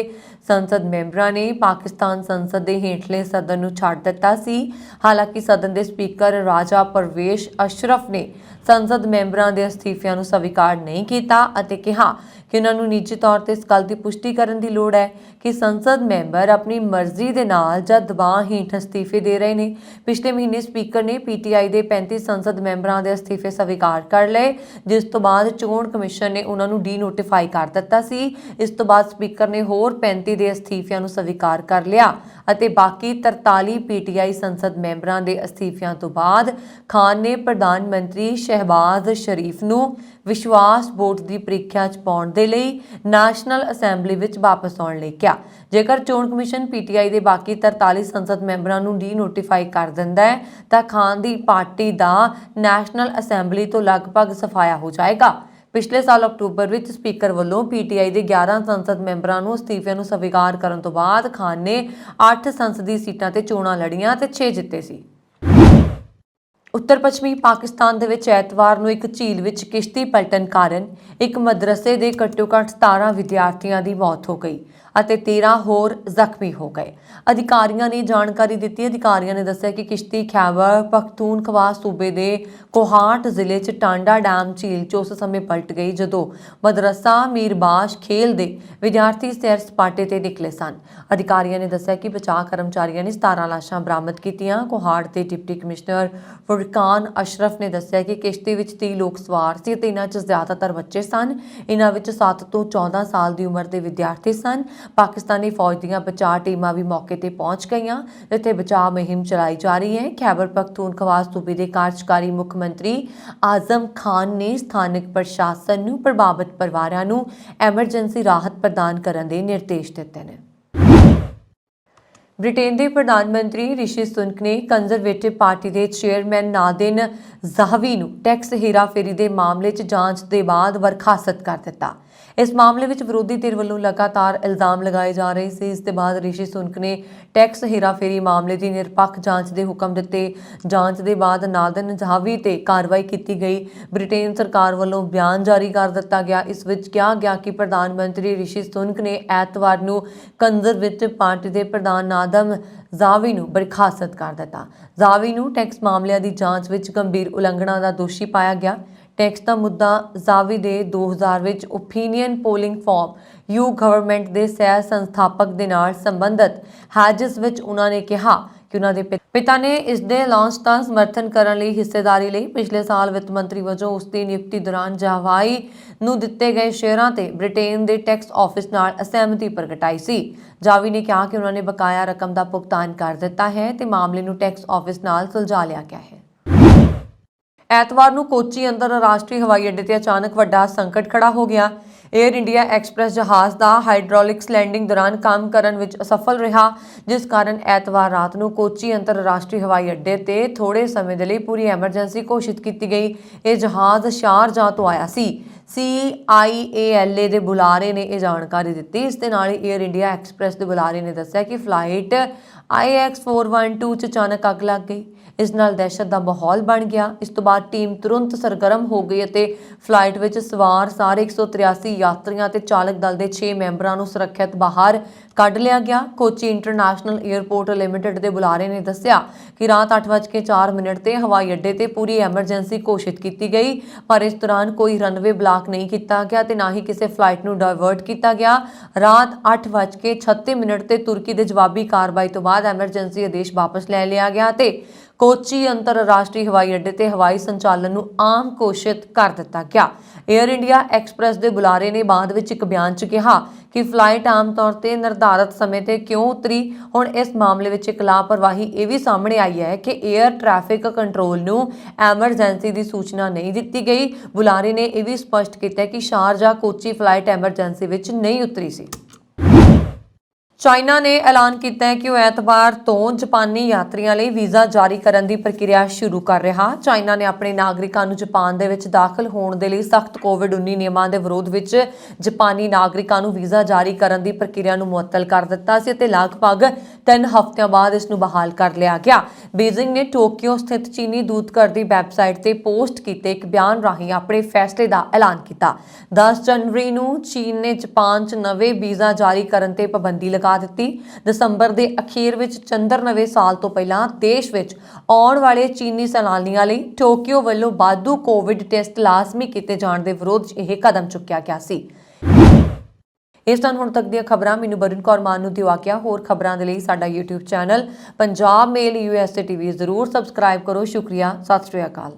ਸੰਸਦ ਮੈਂਬਰਾਂ ਨੇ ਪਾਕਿਸਤਾਨ ਸੰਸਦ ਦੇ ਹੇਠਲੇ ਸਦਨ ਨੂੰ ਛੱਡ ਦਿੱਤਾ ਸੀ। ਹਾਲਾਂਕਿ ਸਦਨ ਦੇ ਸਪੀਕਰ ਰਾਜਾ ਪਰਵੇਸ਼ ਅਸ਼ਰਫ ਨੇ ਸੰਸਦ ਮੈਂਬਰਾਂ ਦੇ ਅਸਤੀਫਿਆਂ ਨੂੰ ਸਵੀਕਾਰ ਨਹੀਂ ਕੀਤਾ ਅਤੇ ਕਿਹਾ ਕਿ ਉਹਨਾਂ ਨੂੰ ਨਿੱਜੀ ਤੌਰ ਤੇ ਇਸ ਗੱਲ ਦੀ ਪੁਸ਼ਟੀ ਕਰਨ ਦੀ ਲੋੜ ਹੈ ਕਿ ਸੰਸਦ ਮੈਂਬਰ ਆਪਣੀ ਮਰਜ਼ੀ ਦੇ ਨਾਲ ਜਾਂ ਦਬਾਅ ਹੇਠ ਅਸਤੀਫੇ ਦੇ ਰਹੇ ਨੇ। ਪਿਛਲੇ ਮਹੀਨੇ ਸਪੀਕਰ ਨੇ ਪੀਟੀਆਈ ਦੇ 35 ਸੰਸਦ ਮੈਂਬਰਾਂ ਦੇ ਅਸਤੀਫੇ ਸਵੀਕਾਰ ਕਰ ਲਏ, ਜਿਸ ਤੋਂ ਬਾਅਦ ਚੋਣ ਕਮਿਸ਼ਨ ਨੇ ਉਹਨਾਂ ਨੂੰ ਡੀ-ਨੋਟੀਫਾਈ ਕਰ ਦਿੱਤਾ ਸੀ। ਇਸ ਤੋਂ ਬਾਅਦ ਸਪੀਕਰ ਨੇ ਹੋਰ 35 ਦੇ ਅਸਤੀਫਿਆਂ ਨੂੰ ਸਵੀਕਾਰ ਕਰ ਲਿਆ ਅਤੇ ਬਾਕੀ 43 ਪੀਟੀਆਈ ਸੰਸਦ ਮੈਂਬਰਾਂ ਦੇ ਅਸਤੀਫਿਆਂ ਤੋਂ ਬਾਅਦ ਖਾਨ ਨੇ ਪ੍ਰਧਾਨ ਮੰਤਰੀ ਸ਼ਹਿਬਾਜ਼ ਸ਼ਰੀਫ ਨੂੰ ਵਿਸ਼ਵਾਸ ਵੋਟ ਦੀ ਪ੍ਰੀਖਿਆ 'ਚ ਪਾਉਣ ਦੇ ਲਈ ਨੈਸ਼ਨਲ ਅਸੈਂਬਲੀ ਵਿੱਚ ਵਾਪਸ ਆਉਣ ਲਈ ਕਿਹਾ। ਜੇਕਰ ਚੋਣ ਕਮਿਸ਼ਨ ਪੀਟੀਆਈ ਦੇ ਬਾਕੀ 43 ਸੰਸਦ ਮੈਂਬਰਾਂ ਨੂੰ ਡੀ-ਨੋਟੀਫਾਈ ਕਰ ਦਿੰਦਾ ਹੈ ਤਾਂ ਖਾਨ ਦੀ ਪਾਰਟੀ ਦਾ ਨੈਸ਼ਨਲ ਅਸੈਂਬਲੀ ਤੋਂ ਲਗਭਗ ਸਫਾਇਆ ਹੋ ਜਾਏਗਾ। ਪਿਛਲੇ ਸਾਲ ਅਕਤੂਬਰ ਵਿੱਚ ਸਪੀਕਰ ਵੱਲੋਂ ਪੀਟੀਆਈ ਦੇ 11 ਸੰਸਦ ਮੈਂਬਰਾਂ ਨੂੰ ਅਸਤੀਫਿਆਂ ਨੂੰ ਸਵੀਕਾਰ ਕਰਨ ਤੋਂ ਬਾਅਦ ਖਾਨ ਨੇ 8 ਸੰਸਦੀ ਸੀਟਾਂ ਤੇ ਚੋਣਾਂ ਲੜੀਆਂ ਤੇ 6 ਜਿੱਤੇ ਸੀ। ਉੱਤਰ ਪੱਛਮੀ ਪਾਕਿਸਤਾਨ ਦੇ ਵਿੱਚ ਐਤਵਾਰ ਨੂੰ ਇੱਕ ਝੀਲ ਵਿੱਚ ਕਿਸ਼ਤੀ ਪਲਟਣ ਕਾਰਨ ਇੱਕ ਮਦਰਸੇ ਦੇ ਘੱਟੋ-ਘੱਟ 17 ਵਿਦਿਆਰਥੀਆਂ ਦੀ ਮੌਤ ਹੋ ਗਈ ਅਤੇ 13 ਹੋਰ ਜ਼ਖਮੀ ਹੋ ਗਏ। ਅਧਿਕਾਰੀਆਂ ਨੇ ਜਾਣਕਾਰੀ ਦਿੱਤੀ। ਅਧਿਕਾਰੀਆਂ ਨੇ ਦੱਸਿਆ ਕਿ ਕਿਸ਼ਤੀ ਖੈਬਰ ਪਖਤੂਨਖਵਾ ਸੂਬੇ ਦੇ ਕੋਹਾਟ ਜ਼ਿਲ੍ਹੇ 'ਚ ਟਾਂਡਾ ਡੈਮ ਝੀਲ 'ਚ ਉਸ ਸਮੇਂ ਪਲਟ ਗਈ ਜਦੋਂ ਮਦਰਸਾ ਮੀਰਬਾਸ਼ ਖੇਲ ਦੇ ਵਿਦਿਆਰਥੀ ਸੈਰ ਸਪਾਟੇ ਤੇ ਨਿਕਲੇ ਸਨ। ਅਧਿਕਾਰੀਆਂ ਨੇ ਦੱਸਿਆ ਕਿ ਬਚਾਅ ਕਰਮਚਾਰੀਆਂ ਨੇ 17 ਲਾਸ਼ਾਂ ਬਰਾਮਦ ਕੀਤੀਆਂ। ਕੋਹਾਟ ਦੇ ਡਿਪਟੀ ਕਮਿਸ਼ਨਰ ਫੁਰਕਾਨ ਅਸ਼ਰਫ ਨੇ ਦੱਸਿਆ ਕਿ ਕਿਸ਼ਤੀ ਵਿੱਚ 30 ਲੋਕ ਸਵਾਰ ਸੀ ਅਤੇ ਇਹਨਾਂ 'ਚ ਜ਼ਿਆਦਾਤਰ ਬੱਚੇ ਸਨ। ਇਹਨਾਂ ਵਿੱਚ 7 ਤੋਂ 14 ਸਾਲ ਦੀ ਉਮਰ ਦੇ ਵਿਦਿਆਰਥੀ ਸਨ। ਪਾਕਿਸਤਾਨੀ ਫੌਜ ਦੀਆਂ ਬਚਾਅ ਟੀਮਾਂ ਵੀ ਮੌਕੇ ਤੇ ਪਹੁੰਚ ਗਈਆਂ ਜਿੱਥੇ ਬਚਾਅ ਮੁਹਿੰਮ ਚਲਾਈ ਜਾ ਰਹੀ ਹੈ। ਖੈਬਰ ਪਖਤੂਨਖਵਾ ਸੂਬੇ ਦੇ ਕਾਰਜਕਾਰੀ ਮੁੱਖ ਮੰਤਰੀ ਆਜ਼ਮ ਖਾਨ ਨੇ ਸਥਾਨਕ ਪ੍ਰਸ਼ਾਸਨ ਨੂੰ ਪ੍ਰਭਾਵਿਤ ਪਰਿਵਾਰਾਂ ਨੂੰ ਐਮਰਜੈਂਸੀ ਰਾਹਤ ਪ੍ਰਦਾਨ ਕਰਨ ਦੇ ਨਿਰਦੇਸ਼ ਦਿੱਤੇ ਨੇ। ਬ੍ਰਿਟੇਨ ਦੇ ਪ੍ਰਧਾਨ ਮੰਤਰੀ ਰਿਸ਼ੀ ਸੁਨਕ ਨੇ ਕੰਜ਼ਰਵੇਟਿਵ ਪਾਰਟੀ ਦੇ ਚੇਅਰਮੈਨ ਨਾਦਿਨ ਜ਼ਾਹਵੀ ਨੂੰ ਟੈਕਸ ਹੇਰਾਫੇਰੀ ਦੇ ਮਾਮਲੇ 'ਚ ਜਾਂਚ ਦੇ ਬਾਅਦ ਬਰਖਾਸਤ ਕਰ ਦਿੱਤਾ। ਇਸ ਮਾਮਲੇ ਵਿੱਚ ਵਿਰੋਧੀ ਧਿਰ ਵੱਲੋਂ ਲਗਾਤਾਰ ਇਲਜ਼ਾਮ ਲਗਾਏ ਜਾ ਰਹੇ ਸੀ। ਇਸ ਦੇ ਬਾਅਦ ਰਿਸ਼ੀ ਸੁਨਕ ਨੇ ਟੈਕਸ ਹੇਰਾਫੇਰੀ ਮਾਮਲੇ ਦੀ ਨਿਰਪੱਖ ਜਾਂਚ ਦੇ ਹੁਕਮ ਦਿੱਤੇ। ਜਾਂਚ ਦੇ ਬਾਅਦ ਨਾਦਿਨ ਜ਼ਾਹਵੀ ਤੇ ਕਾਰਵਾਈ ਕੀਤੀ ਗਈ। ਬ੍ਰਿਟੇਨ ਸਰਕਾਰ ਵੱਲੋਂ ਬਿਆਨ ਜਾਰੀ ਕਰ ਦਿੱਤਾ ਗਿਆ। ਇਸ ਵਿੱਚ ਕਿਹਾ ਗਿਆ ਕਿ ਪ੍ਰਧਾਨ ਮੰਤਰੀ ਰਿਸ਼ੀ ਸੁਨਕ ਨੇ ਐਤਵਾਰ ਨੂੰ ਕੰਜ਼ਰਵੇਟਿਵ ਪਾਰਟੀ ਦੇ ਪ੍ਰਧਾਨ ਨਾਦਿਨ ਜ਼ਾਹਵੀ ਨੂੰ ਬਰਖਾਸਤ ਕਰ ਦਿੱਤਾ। ਜ਼ਾਹਵੀ ਨੂੰ ਟੈਕਸ ਮਾਮਲਿਆਂ ਦੀ ਜਾਂਚ ਵਿੱਚ ਗੰਭੀਰ ਉਲੰਘਣਾ ਦਾ ਦੋਸ਼ੀ ਪਾਇਆ ਗਿਆ। ਟੈਕਸ ਦਾ ਮੁੱਦਾ ਜ਼ਾਹਵੀ ਦੇ 2000 ਵਿੱਚ opinion polling firm you government ਦੇ ਸਹਿ ਸੰਸਥਾਪਕ ਦੇ ਨਾਲ ਸੰਬੰਧਿਤ ਹੈਜਸ ਵਿੱਚ ਉਹਨਾਂ ਨੇ ਕਿਹਾ ਕਿ ਉਹਨਾਂ ਦੇ ਪਿਤਾ ਨੇ ਇਸ ਦੇ ਲਾਂਚ ਦਾ ਸਮਰਥਨ ਕਰਨ ਲਈ ਹਿੱਸੇਦਾਰੀ ਲਈ ਪਿਛਲੇ ਸਾਲ ਵਿੱਤ ਮੰਤਰੀ ਵਜੋਂ ਉਸ ਦੀ ਨਿਯੁਕਤੀ ਦੌਰਾਨ ਜ਼ਾਹਵੀ ਨੂੰ ਦਿੱਤੇ ਗਏ ਸ਼ੇਅਰਾਂ ਤੇ ਬ੍ਰਿਟੇਨ ਦੇ ਟੈਕਸ ਆਫਿਸ ਨਾਲ ਅਸਹਿਮਤੀ ਪ੍ਰਗਟਾਈ ਸੀ। ਜ਼ਾਹਵੀ ਨੇ ਕਿਹਾ ਕਿ ਉਹਨਾਂ ਨੇ ਬਕਾਇਆ ਰਕਮ ਦਾ ਭੁਗਤਾਨ ਕਰ ਦਿੱਤਾ ਹੈ ਤੇ ਮਾਮਲੇ ਨੂੰ ਟੈਕਸ ਆਫਿਸ ਨਾਲ ਸੁਲਝਾ ਲਿਆ ਗਿਆ ਹੈ। ਐਤਵਾਰ ਨੂੰ ਕੋਚੀ ਅੰਤਰਰਾਸ਼ਟਰੀ ਹਵਾਈ ਅੱਡੇ ਤੇ ਅਚਾਨਕ ਵੱਡਾ ਸੰਕਟ ਖੜਾ ਹੋ ਗਿਆ। ਏਅਰ ਇੰਡੀਆ ਐਕਸਪ੍ਰੈਸ ਜਹਾਜ਼ ਦਾ ਹਾਈਡ੍ਰੋਲਿਕਸ ਲੈਂਡਿੰਗ ਦੌਰਾਨ ਕੰਮ ਕਰਨ ਵਿੱਚ ਅਸਫਲ ਰਿਹਾ, ਜਿਸ ਕਾਰਨ ਐਤਵਾਰ ਰਾਤ ਨੂੰ ਕੋਚੀ ਅੰਤਰਰਾਸ਼ਟਰੀ ਹਵਾਈ ਅੱਡੇ ਤੇ ਥੋੜੇ ਸਮੇਂ ਦੇ ਲਈ ਪੂਰੀ ਐਮਰਜੈਂਸੀ ਘੋਸ਼ਿਤ ਕੀਤੀ ਗਈ। ਇਹ ਜਹਾਜ਼ ਸ਼ਾਰਜਾਹ ਤੋਂ ਆਇਆ ਸੀ। CIALA ਦੇ ਬੁਲਾਰੇ ਨੇ ਇਹ ਜਾਣਕਾਰੀ ਦਿੱਤੀ। ਇਸ ਦੇ ਨਾਲ ਹੀ ਏਅਰ ਇੰਡੀਆ ਐਕਸਪ੍ਰੈਸ ਦੇ ਬੁਲਾਰੇ ਨੇ ਦੱਸਿਆ ਕਿ ਫਲਾਈਟ IX412 'ਚ ਅਚਾਨਕ ਅੱਗ ਲੱਗ ਗਈ। ਇਸ ਨਾਲ ਦਹਿਸ਼ਤ ਦਾ ਮਾਹੌਲ ਬਣ ਗਿਆ। ਇਸ ਤੋਂ ਬਾਅਦ ਟੀਮ ਤੁਰੰਤ ਸਰਗਰਮ ਹੋ ਗਈ ਅਤੇ ਫਲਾਈਟ ਵਿੱਚ ਸਵਾਰ ਸਾਰੇ 183 ਯਾਤਰੀਆਂ ਤੇ ਚਾਲਕ ਦਲ ਦੇ 6 ਮੈਂਬਰਾਂ ਨੂੰ ਸੁਰੱਖਿਅਤ ਬਾਹਰ ਕੱਢ ਲਿਆ ਗਿਆ। ਕੋਚੀ ਇੰਟਰਨੈਸ਼ਨਲ 에ਅਰਪੋਰਟ ਲਿਮਟਿਡ ਦੇ ਬੁਲਾਰੇ ਨੇ ਦੱਸਿਆ ਕਿ ਰਾਤ 8:04 ਤੇ ਹਵਾਈ ਅੱਡੇ ਤੇ ਪੂਰੀ ਐਮਰਜੈਂਸੀ ਘੋਸ਼ਿਤ ਕੀਤੀ ਗਈ, ਪਰ ਇਸ ਦੌਰਾਨ ਕੋਈ ਰਨਵੇ ਬਲਾਕ ਨਹੀਂ ਕੀਤਾ ਗਿਆ ਤੇ ਨਾ ਹੀ ਕਿਸੇ ਫਲਾਈਟ ਨੂੰ ਡਾਇਵਰਟ ਕੀਤਾ ਗਿਆ। ਰਾਤ 8:36 ਤੇ ਤੁਰਕੀ ਦੇ ਜਵਾਬੀ ਕਾਰਵਾਈ ਤੋਂ ਬਾਅਦ ਐਮਰਜੈਂਸੀ ਆਦੇਸ਼ ਵਾਪਸ ਲੈ ਲਿਆ ਗਿਆ ਤੇ ਕੋਚੀ ਅੰਤਰਰਾਸ਼ਟਰੀ ਹਵਾਈ ਅੱਡੇ ਤੇ ਹਵਾਈ ਸੰਚਾਲਨ ਨੂੰ ਆਮ ਘੋਸ਼ਿਤ ਕਰ ਦਿੱਤਾ ਗਿਆ। ਏਅਰ ਇੰਡੀਆ ਐਕਸਪ੍ਰੈਸ ਦੇ ਬੁਲਾਰੇ ਨੇ ਬਾਅਦ ਵਿੱਚ ਇੱਕ ਬਿਆਨ 'ਚ ਕਿਹਾ ਕਿ ਫਲਾਈਟ ਆਮ ਤੌਰ ਤੇ ਨਿਰਧਾਰਤ ਸਮੇਂ ਤੇ ਕਿਉਂ ਉਤਰੀ। ਹੁਣ ਇਸ ਮਾਮਲੇ ਵਿੱਚ ਇੱਕ ਲਾਪਰਵਾਹੀ ਇਹ ਵੀ ਸਾਹਮਣੇ ਆਈ ਹੈ ਕਿ ਏਅਰ ਟ੍ਰੈਫਿਕ ਕੰਟਰੋਲ ਨੂੰ ਐਮਰਜੈਂਸੀ ਦੀ ਸੂਚਨਾ ਨਹੀਂ ਦਿੱਤੀ ਗਈ। ਬੁਲਾਰੇ ਨੇ ਇਹ ਵੀ ਸਪਸ਼ਟ ਕੀਤਾ ਕਿ ਸ਼ਾਰਜਾ ਕੋਚੀ ਫਲਾਈਟ ਐਮਰਜੈਂਸੀ ਵਿੱਚ ਨਹੀਂ ਉਤਰੀ ਸੀ। ਚਾਈਨਾ ਨੇ ਐਲਾਨ ਕੀਤਾ ਹੈ ਕਿ ਉਹ ਐਤਵਾਰ ਤੋਂ ਜਾਪਾਨੀ ਯਾਤਰੀਆਂ ਲਈ ਵੀਜ਼ਾ ਜਾਰੀ ਕਰਨ ਦੀ ਪ੍ਰਕਿਰਿਆ ਸ਼ੁਰੂ ਕਰ ਰਿਹਾ। ਚਾਈਨਾ ਨੇ ਆਪਣੇ ਨਾਗਰਿਕਾਂ ਨੂੰ ਜਾਪਾਨ ਦੇ ਵਿੱਚ ਦਾਖਲ ਹੋਣ ਦੇ ਲਈ ਸਖਤ ਕੋਵਿਡ-19 ਨਿਯਮਾਂ ਦੇ ਵਿਰੋਧ ਵਿੱਚ ਜਾਪਾਨੀ ਨਾਗਰਿਕਾਂ ਨੂੰ ਵੀਜ਼ਾ ਜਾਰੀ ਕਰਨ ਦੀ ਪ੍ਰਕਿਰਿਆ ਨੂੰ ਮੁਅੱਤਲ ਕਰ ਦਿੱਤਾ ਸੀ ਅਤੇ ਲਗਭਗ 3 ਹਫ਼ਤਿਆਂ ਬਾਅਦ ਇਸ ਨੂੰ ਬਹਾਲ ਕਰ ਲਿਆ ਗਿਆ। ਬੀਜ਼ਿੰਗ ਨੇ ਟੋਕੀਓ ਸਥਿਤ ਚੀਨੀ ਦੂਤਘਰ ਦੀ ਵੈਬਸਾਈਟ ਤੇ ਪੋਸਟ ਕੀਤੇ ਇੱਕ ਬਿਆਨ ਰਾਹੀਂ ਆਪਣੇ ਫੈਸਲੇ ਦਾ ਐਲਾਨ ਕੀਤਾ। 10 ਜਨਵਰੀ ਨੂੰ ਚੀਨ ਨੇ ਜਾਪਾਨ 'ਚ ਨਵੇਂ ਵੀਜ਼ਾ ਜਾਰੀ ਕਰਨ ਤੇ ਪਾਬੰਦੀ ਲਗਾ ਦਿੱਤੀ। ਦਸੰਬਰ ਦੇ ਅਖੀਰ ਵਿੱਚ ਚੰਦਰ ਨਵੇਂ ਸਾਲ ਤੋਂ ਪਹਿਲਾਂ ਦੇਸ਼ ਵਿੱਚ ਆਉਣ ਵਾਲੇ ਚੀਨੀ ਸੈਲਾਨੀਆਂ ਲਈ ਟੋਕੀਓ ਵੱਲੋਂ ਵਾਧੂ ਕੋਵਿਡ ਟੈਸਟ ਲਾਜ਼ਮੀ ਕੀਤੇ ਜਾਣ ਦੇ ਵਿਰੋਧ 'ਚ ਇਹ ਕਦਮ ਚੁੱਕਿਆ ਗਿਆ ਸੀ। ਇਸ ਤਰ੍ਹਾਂ ਹੁਣ ਤੱਕ ਦੀਆਂ ਖਬਰਾਂ ਮੈਨੂੰ ਬਰਨ ਕੌਰ ਮਾਨ ਨੂੰ ਦਿਓ ਆਗਿਆ। ਹੋਰ ਖਬਰਾਂ ਦੇ ਲਈ ਸਾਡਾ YouTube ਚੈਨਲ ਪੰਜਾਬ ਮੇਲ USA TV ਜ਼ਰੂਰ ਸਬਸਕ੍ਰਾਈਬ ਕਰੋ। ਸ਼ੁਕਰੀਆ। ਸਤਿ ਸ਼੍ਰੀ ਅਕਾਲ।